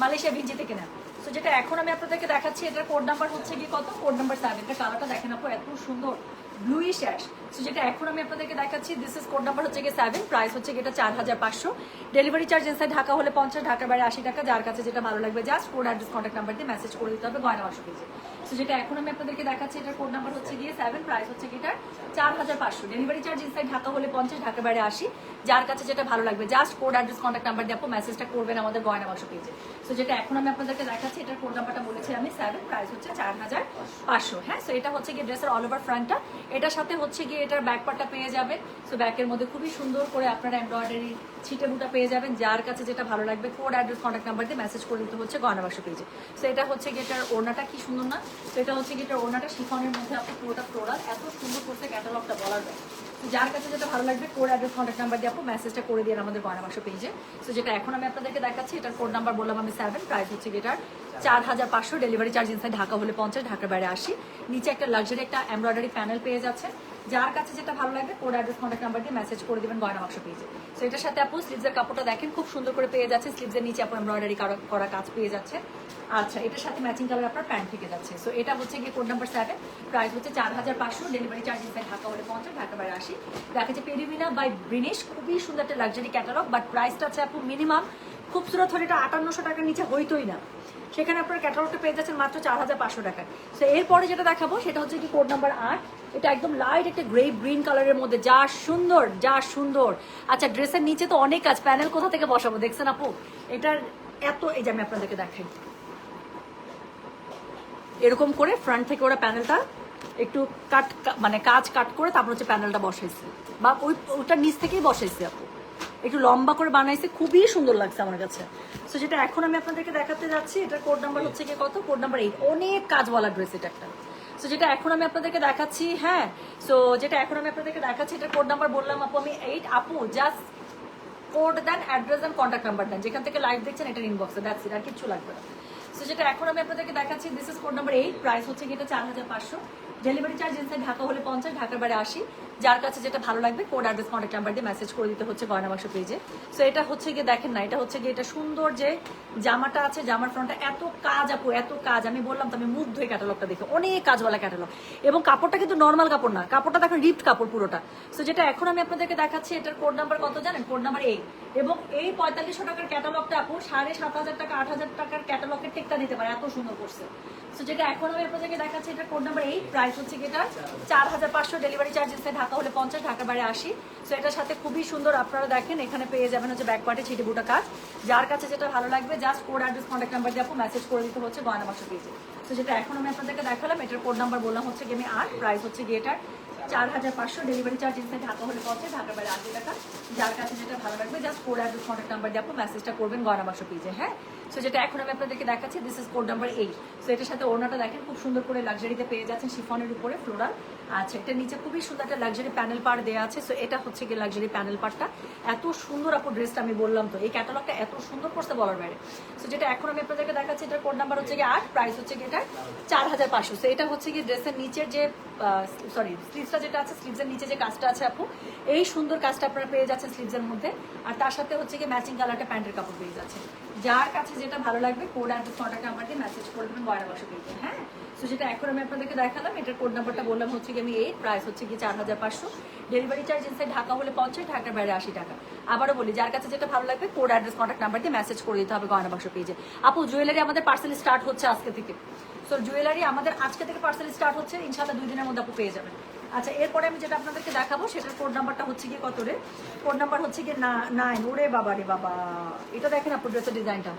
মালয়েশিয়া ভিঞ্চি থেকে নেওয়া। সো যেটা এখন আমি আপনাদেরকে দেখাচ্ছি, এটার কোড নাম্বার হচ্ছে কত, কোড নাম্বার 7। এটা কালারটা দেখেন আপু, এত সুন্দর ব্লুইশ অ্যাশ। সো যেটা এখন আমি আপনাদেরকে দেখাচ্ছি, দিস ইজ কোড নাম্বার হচ্ছে 7, প্রাইস হচ্ছে এটা 4500, ডেলিভারি চার্জ ইনসাইড ঢাকা হলে 50, ঢাকার বাইরে 80 টাকা। যার কাছে যেটা ভালো লাগবে just code address contact number দিয়ে মেসেজ করে দিতে হবে গয়না বাক্স পেজে। সো যেটা এখন আমি আপনাদেরকে দেখাচ্ছি, এটার কোড নাম্বার হচ্ছে 7, প্রাইস হচ্ছে এটা 4500, ডেলিভারি চার্জ ইনসাইড ঢাকা হলে 50, ঢাকার বাইরে 80। যার কাছে যেটা ভালো লাগবে just code address contact number দিয়ে আপু মেসেজটা করবেন আমাদের গয়না বাক্স পেজে। সো যেটা এখন আমি আপনাদেরকে দেখাচ্ছি, এটার কোড নাম্বারটা বলেছি আমি 7, প্রাইস হচ্ছে 4500। হ্যাঁ, সো এটা হচ্ছে ড্রেসের অল ওভার ফ্রন্টটা, এটার সাথে হচ্ছে এটার ব্যাক পার্টটা পেয়ে যাবেন। সো ব্যাকের মধ্যে খুবই সুন্দর করে আপনারা এমব্রয়ডারি ছিটে বুটা পেয়ে যাবেন। যার কাছে যেটা ভালো লাগবে কোড অ্যাড্রেস কন্ট্যাক্ট নাম্বার দিয়ে মেসেজ করে দিতে হচ্ছে গয়না বাক্স পেজে। সো এটা হচ্ছে এটার ওড়নাটা কি সুন্দর না, তো এটা হচ্ছে এটার ওড়নাটা শিফনের মধ্যে আপনি পুরোটা ফ্লোরাল, এত সুন্দর করতে ক্যাটালগটা বলার যায়। তো যার কাছে যেটা ভালো লাগবে কোড অ্যাড্রেস কন্ট্যাক্ট নাম্বার দিয়ে আপু মেসেজটা করে দিয়ে আমাদের গয়না বাক্স পেজে। সো যেটা এখন আমি আপনাদেরকে দেখাচ্ছি, এটার কোড নাম্বার বললাম আমি 7, প্রাইস হচ্ছে এটার 4500, ডেলিভারি চার্জ ইনসাইড ঢাকা হলে 50, ঢাকার বাইরে 80। নিচে একটা লাক্সারি একটা এমব্রয়ডারি প্যানেল পেয়ে যাচ্ছে। যার কাছে যেটা ভালো লাগবে কোড অ্যাড্রেস কন্ট্যাক্ট নাম্বার দিয়ে মেসেজ করে দিবেন গয়না বাক্স পেজে। সো এটার সাথে আপু স্লিভসের কাপড়টা দেখেন খুব সুন্দর করে পেয়ে যাচ্ছে, স্লিভসের নিচে আপু এমব্রয়ডারি করা কাজ পেয়ে যাচ্ছে। আচ্ছা, এটার সাথে ম্যাচিং কালার আপনার প্যান্ট থেকে যাচ্ছে। সো এটা হচ্ছে কোড নাম্বার 7, প্রাইস হচ্ছে 4500, ডেলিভারি চার্জ ইনসাইড ঢাকা হলে 50, ঢাকা বাইরে 80। দেখা যাচ্ছে পেরিমিনা বাই ব্রিনিশ, খুবই সুন্দর একটা লাক্সারি ক্যাটালগ, বাট প্রাইসটা আছে আপু মিনিমাম খুবসুরত হলে এটা 5800 টাকার নিচে হইতোই না। সেখানে আপনার ক্যাটালগটা পেয়ে যাচ্ছেন মাত্র 4500 টাকায়। তো এরপরে যেটা দেখাবো সেটা হচ্ছে কি কোড নাম্বার 8। এটা একদম লাইট একটা গ্রে গ্রিন কালারের মধ্যে, যা সুন্দর যা সুন্দর। আচ্ছা ড্রেসের নিচে তো অনেক কাজ, প্যানেল কোথা থেকে বসাবো দেখছেন আপু, এটার এত, এই যে আমি আপনাদেরকে দেখাই, এরকম করে ফ্রন্ট থেকে ওরা প্যানেলটা একটু কাট মানে কাজ কাট করে তারপর হচ্ছে প্যানেলটা বসাইছে, বা ওটার নিচ থেকেই বসাইছে আপু, একটু লম্বা করে বানাইছে, খুবই সুন্দর লাগছে আমার কাছে। সো যেটা এখন আমি আপনাদেরকে দেখাতে যাচ্ছি, এটার কোড নাম্বার হচ্ছে কি কত, কোড নাম্বার 8। অনেক কাজওয়ালা ড্রেস এটা একটা। সো যেটা এখন আমি আপনাদেরকে দেখাচ্ছি, হ্যাঁ, সো যেটা এখন আমি আপনাদেরকে দেখাচ্ছি, এটার কোড নাম্বার বললাম আপু আমি 8। আপু জাস্ট কোড দেন, অ্যাড্রেস দেন, কন্ট্যাক্ট নাম্বার দেন, যেখান থেকে লাইভ দেখছেন এটার ইনবক্সে, দ্যাটস ইট, আর কিছু লাগবে না। সো যেটা এখন আমি আপনাদেরকে দেখাচ্ছি, this is code number 8, price হচ্ছে কি এটা 4500। ডেলিভারি চার্জ ইনসাইড ঢাকা হলে 50, ঢাকার বাইরে 80। যার কাছে যেটা ভালো লাগবে কোড অ্যাড্রেস কন্ট্যাক্ট নাম্বার দিয়ে মেসেজ করে দিতে হচ্ছে গয়না বাক্স পেজে। সো এটা হচ্ছে গিয়ে দেখেন না, এটা হচ্ছে গিয়ে এটা সুন্দর যে জামাটা আছে, জামার ফ্রন্টটা এত কাজ আপু, এত কাজ, আমি বললাম তো আমি মুগ্ধ হয়ে ক্যাটালগটা দেখে, অনেক কাজওয়ালা ক্যাটালগ। এবং কাপড়টা কিন্তু নর্মাল কাপড় না, কাপড়টা দেখেন রিপ্ট কাপড় পুরোটা। সো যেটা এখন আমি আপনাদেরকে দেখাচ্ছি, এটার কোড নাম্বার কত জানেন, কোড নাম্বার 8। এবং এই 4500 টাকার ক্যাটালগটা আপু 7500 টাকা 8000 টাকার ক্যাটালগের টেকটা দিতে পারে, এত সুন্দর করছে। সো যেটা এখন আমি আপনাদেরকে দেখাচ্ছি, এটা কোড নাম্বার 8, প্রাইস হচ্ছে কি এটা 4500। ডেলিভারি চার্জ ইনসাইড ঢাকা হলে 50, ঢাকার বাইরে 80। সো এটার সাথে খুবই সুন্দর, আপনারা দেখেন এখানে পেয়ে যাবেন হচ্ছে ব্যাক পার্টে ছিটে বুটা কাজ। যার কাছে যেটা ভালো লাগবে just code address contact number দিয়ে আপু মেসেজ করে দিতে হচ্ছে গয়না বাক্স পেজে। তো যেটা এখন আমি আপনাদেরকে দেখালাম, এটার কোড নাম্বার বললাম হচ্ছে গেমি 8, প্রাইস হচ্ছে গিয়ে এটার 4500। ডেলিভারি চার্জ ইনসাইড ঢাকা হলে 50, ঢাকার বাইরে 80 টাকা। যার কাছে যেটা ভালো লাগবে just code address contact number দিয়ে আপু মেসেজটা করবেন গয়না বাক্স পেজে, হ্যাঁ। সো যেটা এখন আমি আপনাদেরকে দেখাচ্ছি, this is code number 8। So এটার সাথে ওড়নাটা দেখেন খুব সুন্দর করে লাক্সারিতে পেয়ে যাচ্ছেন, শিফনের উপরে ফ্লোরাল। আচ্ছা এটা নিচে খুবই সুন্দর একটা লাক্সারি প্যানেল পার্ট দেওয়া আছে। সো এটা হচ্ছে গিয়ে লাক্সারি প্যানেল পার্টটা, এত সুন্দর আপু ড্রেসটা, আমি বললাম তো এই ক্যাটালগটা এত সুন্দর করছে বলার বাইরে। সো যেটা এখন আমি আপনাদেরকে দেখাচ্ছি, এটার কোড নাম্বার হচ্ছে গিয়ে 8, প্রাইস হচ্ছে গিয়ে এটা 4500। সো এটা হচ্ছে গিয়ে ড্রেসের নিচের যে সরি স্লিভসটা যেটা আছে, স্লিভসের নিচে যে কাজটা আছে আপু, এই সুন্দর কাজটা আপনারা পেয়ে যাচ্ছেন স্লিভসের মধ্যে। আর তার সাথে হচ্ছে গিয়ে ম্যাচিং কালারটা প্যান্টের কাপড় পেয়ে যাচ্ছে। যার কাছে যেটা ভালো লাগবে কোড অ্যাড্রেস কন্ট্যাক্ট নাম্বার দিয়ে মেসেজ করে দেবেন গয়না বাক্স পেজে, হ্যাঁ। সো যেটা এখন আমি আপনাদেরকে দেখালাম, এটার কোড নাম্বারটা বললাম হচ্ছে গিয়ে আমি 8, প্রাইস হচ্ছে গিয়ে 4500। ডেলিভারি চার্জ ইনসাইড ঢাকা হলে 50, ঢাকার বাইরে 80 টাকা। আবারও বলি, যার কাছে যেটা ভালো লাগবে কোড অ্যাড্রেস কন্ট্যাক্ট নাম্বার দিয়ে মেসেজ করে দিতে হবে গয়না বাক্স পেজে। আপু জুয়েলারি আমাদের পার্সেল স্টার্ট হচ্ছে আজকে থেকে। সো জুয়েলারি আমাদের আজকে থেকে পার্সেল স্টার্ট হচ্ছে, ইনশাআল্লাহ 2 দিনের মধ্যে আপু পেয়ে যাবেন। আচ্ছা এরপরে আমি যেটা আপনাদেরকে দেখাবো, সেটার কোড নাম্বারটা হচ্ছে গিয়ে কত রে, কোড নাম্বার হচ্ছে গিয়ে 9। ওরে বাবা রে বাবা, এটা দেখেন আপু ড্রেসের ডিজাইনটা,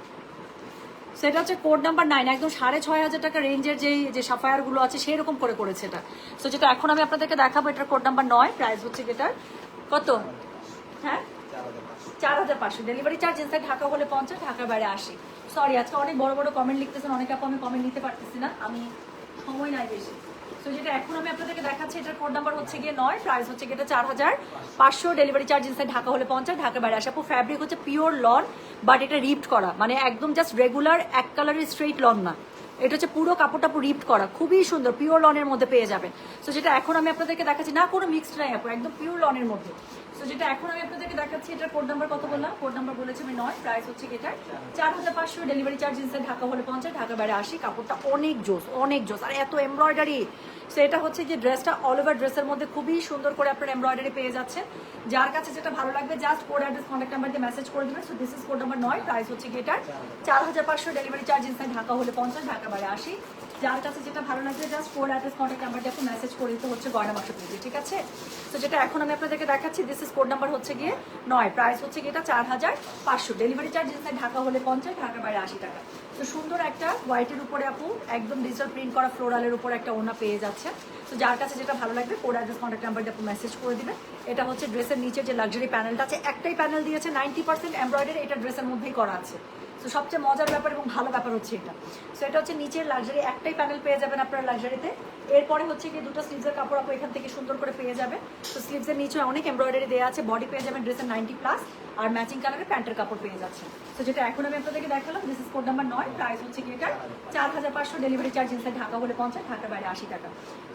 সেটা হচ্ছে কোড নাম্বার 9, একদম 6500 টাকা রেঞ্জের যে সাফায়ারগুলো আছে সেরকম করে করেছে এটা। সো যেটা এখন আমি আপনাদেরকে দেখাবো, এটার কোড নাম্বার 9, প্রাইস হচ্ছে এটার কত, হ্যাঁ 4500। ডেলিভারি চার্জ ইনসাইড ঢাকা হলে 50, ঢাকার বাইরে 80। সরি আজকে অনেক বড় বড় কমেন্ট লিখতেছেন অনেক আপু, আমি কমেন্ট নিতে পারতেছি না, আমি সময় নাই বেশি। তো যেটা এখন আমি আপনাদেরকে দেখাচ্ছি, এটার কোড নাম্বার হচ্ছে গিয়ে 9, প্রাইস হচ্ছে গিয়ে 4500। ডেলিভারি চার্জ ইনসাইড ঢাকা হলে 50, ঢাকার বাইরে 80। আপু ফ্যাব্রিক হচ্ছে পিওর লন, বাট এটা রিপ্ট করা, মানে একদম জাস্ট রেগুলার এক কালারের স্ট্রেইট লন না, এটা হচ্ছে পুরো কাপড়টা পুরো রিপ্ট করা, খুবই সুন্দর, পিওর লনের মধ্যে পেয়ে যাবেন। সো যেটা এখন আমি আপনাদেরকে দেখাচ্ছি, না কোনো মিক্সড নাই আপু, একদম পিওর লনের মধ্যে। সো যেটা এখন আমি আপনাদেরকে দেখাচ্ছি, এটার কোড নাম্বার কত বললাম, কোড নাম্বার বলেছি আমি 9, প্রাইস হচ্ছে এটা 4500। ডেলিভারি চার্জ ইনসাইড ঢাকা হলে 50, ঢাকার বাইরে 80। কাপড়টা অনেক জোস, অনেক জোস, আর এত এমব্রয়ডারি। সো এটা হচ্ছে যে ড্রেসটা অল ওভার ড্রেসের মধ্যে খুবই সুন্দর করে আপনার এমব্রয়ডারি পেয়ে যাচ্ছে। যার কাছে যেটা ভালো লাগবে just code address contact number দিয়ে মেসেজ করে দেবেন। So this is code number 9, price হচ্ছে এটা 4500। ডেলিভারি চার্জ ইনসাইড ঢাকা হলে 50, ঢাকার বাইরে 80। যার কাছে যেটা ভালো লাগবে just code address contact number দিয়ে আপনি মেসেজ করে দিতে হচ্ছে গয়না বাক্স পেজে, ঠিক আছে। তো যেটা এখন আমি আপনাদেরকে দেখাচ্ছি, দিস ইজ কোড নাম্বার হচ্ছে গিয়ে 9, প্রাইস হচ্ছে এটা 4500। ডেলিভারি চার্জ ইনসাইড ঢাকা হলে 50, ঢাকার বাইরে 80 টাকা। তো সুন্দর একটা হোয়াইটের উপরে আপু একদম ডিজিটাল প্রিন্ট করা ফ্লোরালের উপর একটা ওড়না পেয়ে যাচ্ছে। তো যার কাছে যেটা ভালো লাগবে কোড অ্যাড্রেস কন্ট্যাক্ট নাম্বার দিয়ে আপনি মেসেজ করে দিবেন। এটা হচ্ছে ড্রেসের নিচে যে লাক্সারি প্যানেলটা আছে, একটাই প্যানেল দিয়েছে, 90% এমব্রয়ডারি এটা ড্রেসের মধ্যেই করা আছে। তো সবচেয়ে মজার ব্যাপার এবং ভালো ব্যাপার হচ্ছে এটা। সো এটা হচ্ছে নিচের লাক্সারি একটাই প্যানেল পেয়ে যাবেন আপনারা লাক্সারিতে। এরপরে হচ্ছে কি দুটো স্লিভসের কাপড় আপু এখান থেকে সুন্দর করে পেয়ে যাবে। তো স্লিভসের নিচে অনেক এমব্রয়ডারি দেওয়া আছে, বডি পেয়ে যাবেন ড্রেসের 90+, আর ম্যাচিং কালারের প্যান্টের কাপড় পেয়ে যাচ্ছে। তো যেটা এখন আমি আপনাদেরকে দেখালাম, this is code number 9, price হচ্ছে কি এটা 4500। ডেলিভারি চার্জ ইনসাইড ঢাকা হলে 50, ঢাকার বাইরে 80 টাকা।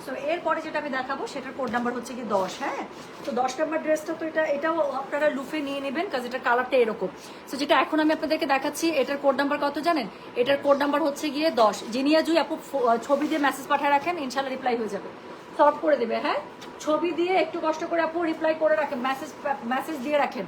সো এরপরে যেটা আমি দেখাবো সেটার কোড নাম্বার হচ্ছে কি 10, হ্যাঁ। তো 10 নাম্বার ড্রেসটা তো এটাও আপনারা লুফে নিয়ে নেবেন, কাজ এটার কালারটা এরকম। সো যেটা এখন আমি আপনাদেরকে দেখাচ্ছি, এটার কোড নাম্বার কত জানেন, এটার কোড নাম্বার হচ্ছে গিয়ে 10। জিনিয়া জুই আপু ছবি দিয়ে মেসেজ পাঠিয়ে রাখেন, ইনশাল্লাহ রিপ্লাই হয়ে যাবে, সলভ করে দেবে, হ্যাঁ। ছবি দিয়ে একটু কষ্ট করে আপু রিপ্লাই করে রাখেন, মেসেজ দিয়ে রাখেন।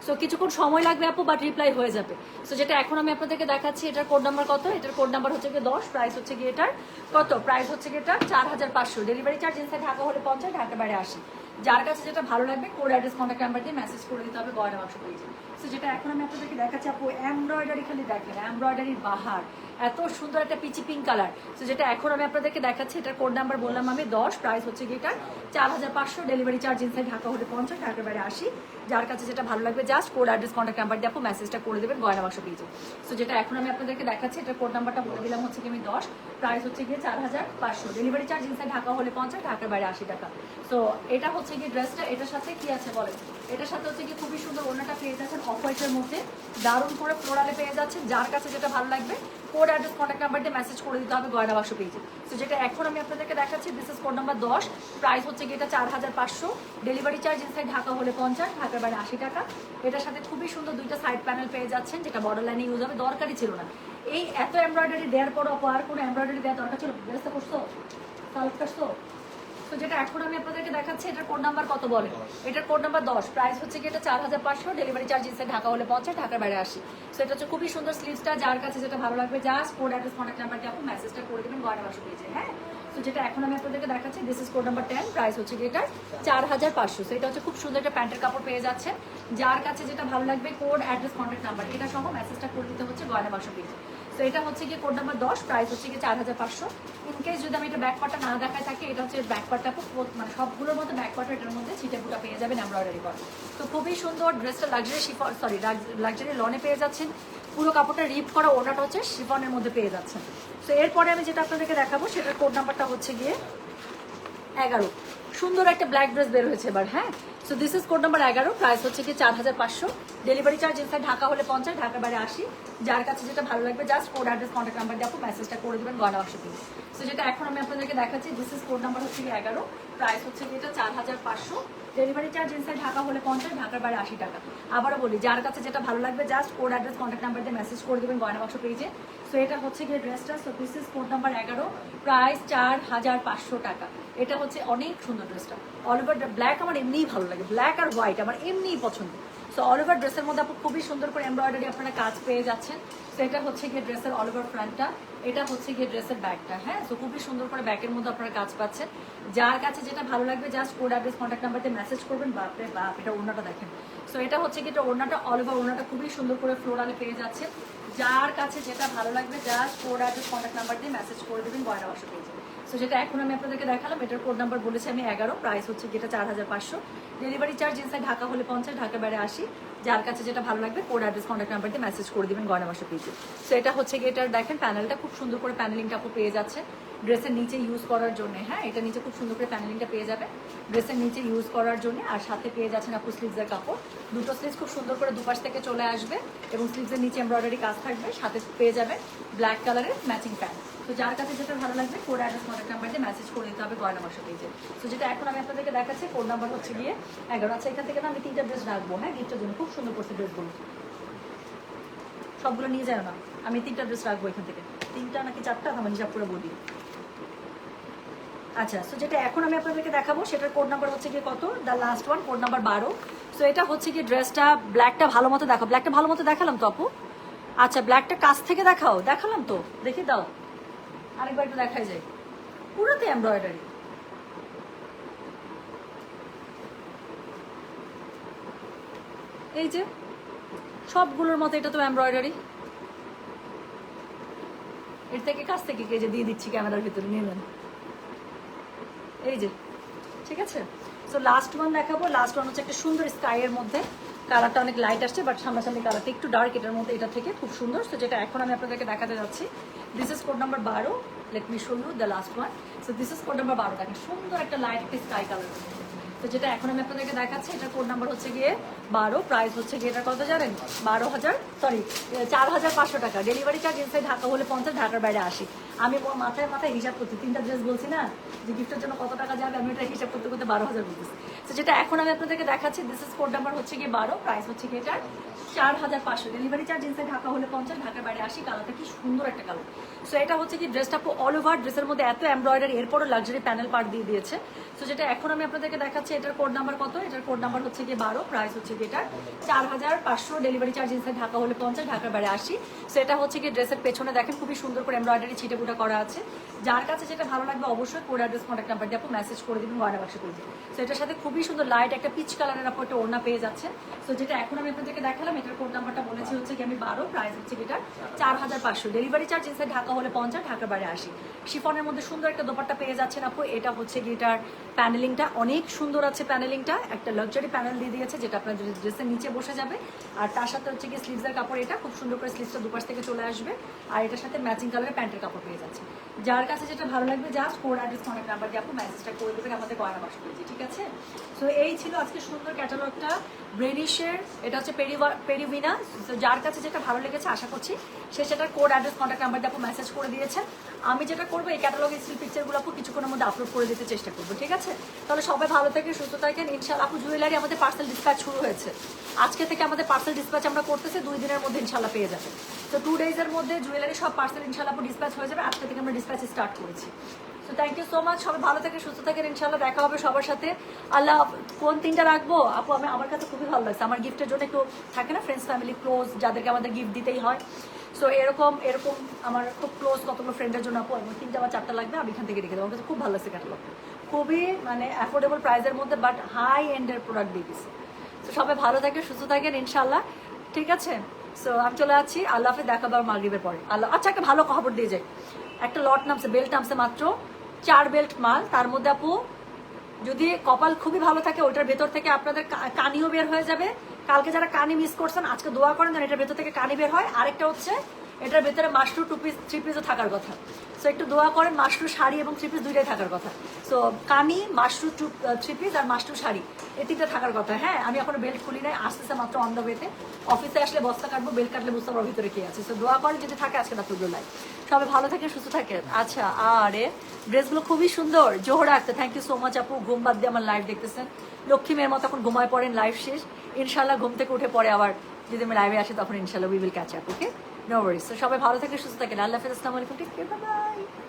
সো কিছুক্ষণ সময় লাগবে আপু, বাট রিপ্লাই হয়ে যাবে। সো যেটা এখন আমি আপনাদেরকে দেখাচ্ছি, এটার কোড নাম্বার কত, এটার কোড নাম্বার হচ্ছে গিয়ে 10, প্রাইস হচ্ছে গিয়ে এটার কত, প্রাইস হচ্ছে গিয়ে এটা 4500, ডেলিভারি চার্জ ইনসাইড ঢাকা হলে 50, ঢাকার বাইরে 80। যার কাছে যেটা ভালো লাগবে কোড অ্যাড্রেস কন্ট্যাক্ট নাম্বার দিয়ে মেসেজ করে দিতে হবে গয়না বাক্স পেজে। সো যেটা এখন আমি আপনাদেরকে দেখাচ্ছি আপু, এমব্রয়ডারি খালি দেখেন, এমব্রয়ডারির বাহার, এত সুন্দর একটা পিচি পিঙ্ক কালার। সো যেটা এখন আমি আপনাদেরকে দেখাচ্ছি, এটার কোড নাম্বার বললাম আমি 10, প্রাইস হচ্ছে গিয়ে এটার 4500, ডেলিভারি চার্জ ইনসাইড ঢাকা হলে 50, ঢাকার বাইরে 80। যার কাছে যেটা ভালো লাগবে just code address contact number দিয়ে আপু মেসেজটা করে দেবেন গয়না বাক্স পেজে। সো যেটা এখন আমি আপনাদেরকে দেখাচ্ছি, এটার কোড নাম্বারটা বলে দিলাম হচ্ছে গিয়ে আমি 10, প্রাইস হচ্ছে গিয়ে 4500, ডেলিভারি চার্জ ইনসাইড ঢাকা হলে 50, ঢাকার বাইরে 80 টাকা। সো এটা হচ্ছে গিয়ে ড্রেসটা, এটার সাথে কি আছে বলেন, এটার সাথে হচ্ছে গিয়ে খুবই সুন্দর ওড়নাটা পেয়ে যাচ্ছেন অফ হোয়াইটের মধ্যে, দারুণ করে ফ্লোরালে পেয়ে যাচ্ছেন। যার কাছে যেটা ভালো লাগবে কোড অ্যাড্রেস কন্ট্যাক্ট নাম্বার দিয়ে মেসেজ করে দিতে হবে গয়না বাক্স পেজে। সো যেটা এখন আমি আপনাদেরকে দেখাচ্ছি, this is code number 10, price হচ্ছে গিয়ে এটা 4500, ডেলিভারি চার্জ ইনসাইড ঢাকা হলে 50, ঢাকার বাইরে 80 টাকা। এটার সাথে খুবই সুন্দর দুইটা সাইড প্যানেল পেয়ে যাচ্ছেন, যেটা বর্ডার লাইনে ইউজ হবে, দরকারই ছিল না এই এত এমব্রয়ডারি দেওয়ার পর আর কোনো এমব্রয়ডারি দেওয়ার দরকার ছিল, ব্যবস্থা করছো, সালভ করছো। তো যেটা এখন আমি আপনাদেরকে দেখাচ্ছি, এটার কোড নাম্বার কত বলে, এটার কোড নাম্বার 10, প্রাইস হচ্ছে কি এটা 4500, ডেলিভারি চার্জ ইনসাইড ঢাকা হলে 50, ঢাকার বাইরে 80। সো এটা হচ্ছে খুবই সুন্দর স্লিভসটা, যার কাছে যেটা ভালো লাগবে just code address contact number দিয়ে আপনি মেসেজটা করে দেবেন গয়না বাক্স পেজে। হ্যাঁ, তো যেটা এখন আমি আপনাদেরকে দেখাচ্ছি, this is code number 10, price হচ্ছে কি এটা 4500। সো এটা হচ্ছে খুব সুন্দর একটা প্যান্টের কাপড় পেয়ে যাচ্ছে, যার কাছে যেটা ভালো লাগবে কোড অ্যাড্রেস কন্ট্যাক্ট নাম্বার এটা সহ মেসেজটা করে দিতে হচ্ছে গয়না বাক্স পেজে। তো এটা হচ্ছে গিয়ে কোড নাম্বার 10, প্রাইস হচ্ছে গিয়ে 4500। ইনকেস যদি আমি এটা ব্যাক পার্টটা না দেখায় থাকি, এটা হচ্ছে ব্যাক পার্টটা মানে সবগুলোর মধ্যে ব্যাক পার্টটা এটার মধ্যে ছিটে ফুটা পেয়ে যাবেন এমব্রয়ডারি করা। তো খুবই সুন্দর ড্রেসটা, লাক্সারি শিফন, সরি লাক্সারি লনে পেয়ে যাচ্ছেন, পুরো কাপড়টা রিপ করা, ওনাটা হচ্ছে শিফনের মধ্যে পেয়ে যাচ্ছেন। তো এরপরে আমি যেটা আপনাদেরকে দেখাবো, সেটার কোড নাম্বারটা হচ্ছে গিয়ে 11, সুন্দর একটা ব্ল্যাক ড্রেস বের হয়েছে এবার। হ্যাঁ, so this is code number 11, price হচ্ছে কি 4500, ডেলিভারি চার্জ ইনসাইড ঢাকা হলে 50, ঢাকার বাইরে 80। যার কাছে যেটা ভালো লাগবে just code address contact number দিয়ে আপনি মেসেজটা করে দেবেন গয়না বাক্স পেজে। সো যেটা এখন আমি আপনাদেরকে দেখাচ্ছি, দিস ইজ কোড নাম্বার হচ্ছে কি 11, প্রাইস হচ্ছে কি এটা 4500, ডেলিভারি চার্জ ইনসাইড ঢাকা হলে 50, ঢাকার বাইরে 80 টাকা। আবারও বলি, যার কাছে যেটা ভালো লাগবে just code address contact number দিয়ে মেসেজ করে দেবেন গয়না বাক্স পেজে। সো এটা হচ্ছে গিয়ে ড্রেসটা, so this is code number 11, price 4500 টাকা। এটা হচ্ছে অনেক সুন্দর ড্রেসটা, অল ওভার ব্ল্যাক আমার এমনিই ভালো লাগে, ব্ল্যাক আর হোয়াইট আমার এমনিই পছন্দ। সো অল ওভার ড্রেসের মধ্যে আপনি খুবই সুন্দর করে এমব্রয়ডারি আপনারা কাজ পেয়ে যাচ্ছেন। সো এটা হচ্ছে গিয়ে ড্রেসের অল ওভার ফ্রন্টটা, এটা হচ্ছে গিয়ে ড্রেসের ব্যাকটা। হ্যাঁ, সো খুবই সুন্দর করে ব্যাকের মধ্যে আপনারা কাজ পাচ্ছেন। যার কাছে যেটা ভালো লাগবে just code address contact number দিয়ে মেসেজ করবেন। বাপরে বাপ, এটা ওড়নাটা দেখেন। সো এটা হচ্ছে গিয়ে এটা ওড়নাটা, অল ওভার ওড়নাটা খুবই সুন্দর করে ফ্লোরালে পেয়ে যাচ্ছেন। যার কাছে যেটা ভালো লাগবে just code address contact number দিয়ে মেসেজ করে দেবেন গয়না বাক্স পেজে। সো যেটা এখন আমি আপনাদেরকে দেখালাম, এটার কোড নাম্বার বলেছি আমি 11, প্রাইস হচ্ছে যেটা 4500, ডেলিভারি চার্জ ইনসাইড ঢাকা হলে 50, ঢাকার বাইরে 80। যার কাছে যেটা ভালো লাগবে কোড অ্যাড্রেস কন্ট্যাক্ট নাম্বার দিয়ে মেসেজ করে দিবেন গয়না বাক্স পেজে। সো এটা হচ্ছে গিয়ে এটার দেখেন প্যানেলটা খুব সুন্দর করে প্যানেলিংটা আপু পেয়ে যাচ্ছে ড্রেসের নিচে ইউজ করার জন্য। হ্যাঁ, এটা নিচে খুব সুন্দর করে প্যানেলিংটা পেয়ে যাবে ড্রেসের নিচে ইউজ করার জন্য। আর সাথে পেয়ে যাচ্ছেন আপু স্লিভসের কাপড়, দুটো স্লিভস খুব সুন্দর করে দুপাশ থেকে চলে আসবে এবং স্লিভসের নিচে এমব্রয়ডারি কাজ থাকবে, সাথে পেয়ে যাবে ব্ল্যাক কালারের ম্যাচিং প্যান্ট। তো যার কাছে যেটা ভালো লাগবে কোড অ্যাড্রেস কন্ট্যাক্ট নাম্বার দিয়ে মেসেজ করে দিতে হবে গয়না বাক্স পেজে। তো যেটা এখন আমি আপনাদেরকে দেখাচ্ছি, কোড নাম্বার হচ্ছে গিয়ে 11। আচ্ছা, এখান থেকে না আমি 3টা ড্রেস রাখবো, হ্যাঁ, গিফটের জন্য। খুব সুন্দর করছে ড্রেসগুলো, সবগুলো নিয়ে যায় না, আমি 3টা ড্রেস রাখবো এখান থেকে। 3টা নাকি 4টা আমার হিসাব করে বলি। আচ্ছা, সো যেটা এখন আমি আপনাদেরকে দেখাবো সেটার কোড নাম্বার হচ্ছে গিয়ে কত, the last one, code number 12। So এটা হচ্ছে গিয়ে ড্রেসটা, ব্ল্যাকটা ভালো মতো দেখো, ব্ল্যাকটা ভালো মতো দেখালাম তো আপু? আচ্ছা, ব্ল্যাকটা কাছ থেকে দেখাও, দেখালাম তো, দেখে দাও আরেকবার একটু দেখাই যায়, পুরোতে এমব্রয়ডারি। এই যে সবগুলোর মতো এটা তো এমব্রয়ডারি। এর থেকে কাছ থেকে কে যে দিয়ে দিচ্ছি ক্যামেরার ভিতরে, নিয়ে নেন। এই যে, ঠিক আছে। সো লাস্ট ওয়ান দেখাবো, লাস্ট ওয়ান হচ্ছে একটা সুন্দর স্কাইয়ের মধ্যে, কালারটা অনেক লাইট আসছে বাট সামনাসামনি কালারটা একটু ডার্ক, এটার মধ্যে এটা থেকে খুব সুন্দর। সো যেটা এখন আমি আপনাদেরকে দেখাতে যাচ্ছি, this is code number 12, let me show you the last one. So this is code number 12, দেখেন সুন্দর একটা লাইট একটা স্কাই কালার। তো যেটা এখন আমি আপনাদেরকে দেখাচ্ছি, এটার কোড নাম্বার হচ্ছে গিয়ে 12, প্রাইস হচ্ছে গিয়ে এটা কত জানেন, 4500 টাকা, ডেলিভারি চার্জ ইনসাইড ঢাকা হলে 50, ঢাকার বাইরে 80। আমি মাথায় মাথায় হিসাব করছি, 3টা ড্রেস বলছি না যে গিফটের জন্য কত টাকা যাবে, আমি এটা হিসাব করতে করতে 12,000 বলতেছি। তো যেটা এখন আমি আপনাদেরকে দেখাচ্ছি, দিস ইজ কোড নাম্বার হচ্ছে গিয়ে 12, প্রাইস হচ্ছে গিয়ে এটার 4,500, ডেলিভারি চার্জ ইনসাইড ঢাকা হলে 50, ঢাকার বাইরে 80। কালারটা কি সুন্দর একটা কালার। সো এটা হচ্ছে কি ড্রেসটা অল ওভার, ড্রেসের মধ্যে এত এমব্রয়ডারি, এরপরও লাক্সারি প্যানেল পার্ট দিয়ে দিয়েছে। সো যেটা এখন আমি আপনাদেরকে দেখাচ্ছি, এটার কোড নাম্বার কত, এটার কোড নাম্বার হচ্ছে গিয়ে 12, প্রাইস হচ্ছে গিয়ে এটার 4,500, ডেলিভারি চার্জ ইনসাইড ঢাকা হলে 50, ঢাকার বাইরে 80। সো এটা হচ্ছে গিয়ে ড্রেসের পেছনে দেখেন খুবই সুন্দর করে এমব্রয়ডারি ছিটে ফুটা করা আছে। যার কাছে যেটা ভালো লাগবে অবশ্যই কোড অ্যাড্রেস কন্ট্যাক্ট নাম্বার দিয়ে আপু মেসেজ করে দিবেন, ওয়ার্ড বাক্সে করে দিবেন। সো এটার সাথে খুবই সুন্দর লাইট একটা পিচ কালারের আপু একটা ওড়না পেয়ে যাচ্ছে। সো যেটা এখন আমি আপনাদেরকে দেখালাম, এটার কোড নাম্বারটা বলেছি হচ্ছে কি আমি 12, প্রাইস হচ্ছে কি এটা 4,500, ডেলিভারি চার্জ ইনসাইড ঢাকা হলে 50, ঢাকার বাইরে 80। শিফনের মধ্যে সুন্দর একটা দোপাট্টা পেয়ে যাচ্ছেন আপু। এটা হচ্ছে কি এটার প্যানেলিংটা অনেক সুন্দর আছে, প্যানেলিংটা একটা লাক্সারি প্যানেল দিয়ে দিয়েছে যেটা আপনার ড্রেসের নিচে বসে যাবে। আর তার সাথে হচ্ছে কি স্লিভসের কাপড়, এটা খুব সুন্দর করে স্লিভসটা দুপাশ থেকে চলে আসবে। আর এটার সাথে ম্যাচিং কালারের প্যান্টের কাপড় পেয়ে যাচ্ছে। যার কাছে যেটা ভালো লাগবে just code address contact number দিয়ে আপু মেসেজটা করে দেবেন আমাদের গয়না বাক্স পেয়েছি, ঠিক আছে? সো এই ছিল আজকে সুন্দর ক্যাটালগটা ব্রেনিশের, এটা হচ্ছে পেরিভিনা। তো যার কাছে যেটা ভালো লেগেছে আশা করছি সে সেটার কোড অ্যাড্রেস কন্ট্যাক্ট নাম্বার দিয়ে আপু মেসেজ করে দিয়েছেন। আমি যেটা করবো এই ক্যাটালগের স্টিল পিকচারগুলো আপু কিছুক্ষণের মধ্যে আপলোড করে দিতে চেষ্টা করবো, ঠিক আছে? তাহলে সবাই ভালো থাকেন, সুস্থ থাকেন ইনশাআল্লাহ। আপু জুয়েলারি আমাদের পার্সেল ডিসপ্যাচ শুরু হয়েছে আজকে থেকে, আমাদের পার্সেল ডিসপ্যাচ আমরা করতেছি 2 দিনের মধ্যে ইনশাআল্লাহ পেয়ে যাবে। তো 2 ডেজের মধ্যে জুয়েলারি সব পার্সেল ইনশাআল্লাহ আপু ডিসপ্যাচ হয়ে যাবে। আজকে থেকে আমরা ডিসপ্যাচ স্টার্ট করেছি। So thank you so much, সবাই ভালো থাকেন সুস্থ থাকেন ইনশাআল্লাহ, দেখা হবে সবার সাথে। আল্লাহ, কোন 3টা রাখবো আপু? আমার কাছে খুবই ভালো লাগছে, আমার গিফটের জন্য একটু থাকে না ফ্রেন্ডস ফ্যামিলি ক্লোজ যাদেরকে আমাদের গিফট দিতেই হয়। সো এরকম আমার খুব ক্লোজ কতগুলো ফ্রেন্ডের জন্য আপু 3টা বা 4টা লাগবে, আমি এখান থেকে রেখে দেবো। আমার কাছে খুব ভালো লাগছে ক্যাটালগটা, খুবই মানে অ্যাফোর্ডেবল প্রাইসের মধ্যে বাট হাই এন্ডের প্রোডাক্ট দিয়ে দিচ্ছে। তো সবাই ভালো থাকেন সুস্থ থাকেন ইনশাআল্লাহ, ঠিক আছে? সো আমি চলে যাচ্ছি, আল্লাহ হাফেজ, দেখা পাবো মাগরিবের পরে। আল্লাহ, আচ্ছা একটা ভালো খবর দিয়ে যাই, একটা লট নামছে, বেল্ট নামছে মাত্র 4 বেল্ট মাল। তার মধ্যে আপু যদি কপাল খুবই ভালো থাকে ওইটার ভেতর থেকে আপনাদের কানিও বের হয়ে যাবে। কালকে যারা কানি মিস করছেন আজকে দোয়া করেন যেন এটার ভেতর থেকে কানি বের হয়। আরেকটা হচ্ছে এটার ভেতরে মাশরু 2 পিস 3 পিসও থাকার কথা। সো একটু দোয়া করেন, মাশরু শাড়ি এবং 3 পিস দুইটাই থাকার কথা। সো কানি, মাশরু 3 পিস আর মাশরু শাড়ি এই 3টা থাকার কথা। হ্যাঁ, আমি এখনো বেল্ট খুলি নাই, আসতেছে মাত্র অন দ্য ওয়েতে। অফিসে আসলে বস্তা কাটবো, বেল্ট কাটলে বুঝতে পারবো ভিতরে কি আছে। সো দোয়া করেন যদি থাকে আজকে না তুললো লাইভ। সবাই ভালো থাকেন সুস্থ থাকেন। আচ্ছা, আরে ড্রেসগুলো খুবই সুন্দর। Zohra Akhtar, thank you so much আপু, ঘুম বাদ দিয়ে আমার লাইভ দেখতেছেন। লক্ষ্মী মেয়ের মতো এখন ঘুমায় পড়েন, লাইভ শেষ ইনশাল্লাহ। ঘুম থেকে উঠে পরে আবার যদি আমি লাইভে আসি তখন ইনশাল্লাহ we will catch up, okay? No worries. তো সবাই ভালো থাকেন সুস্থ থাকেন, আল্লাহ হাফেজ, আসসালামু আলাইকুম, টেক কেয়ার, বাই বাই।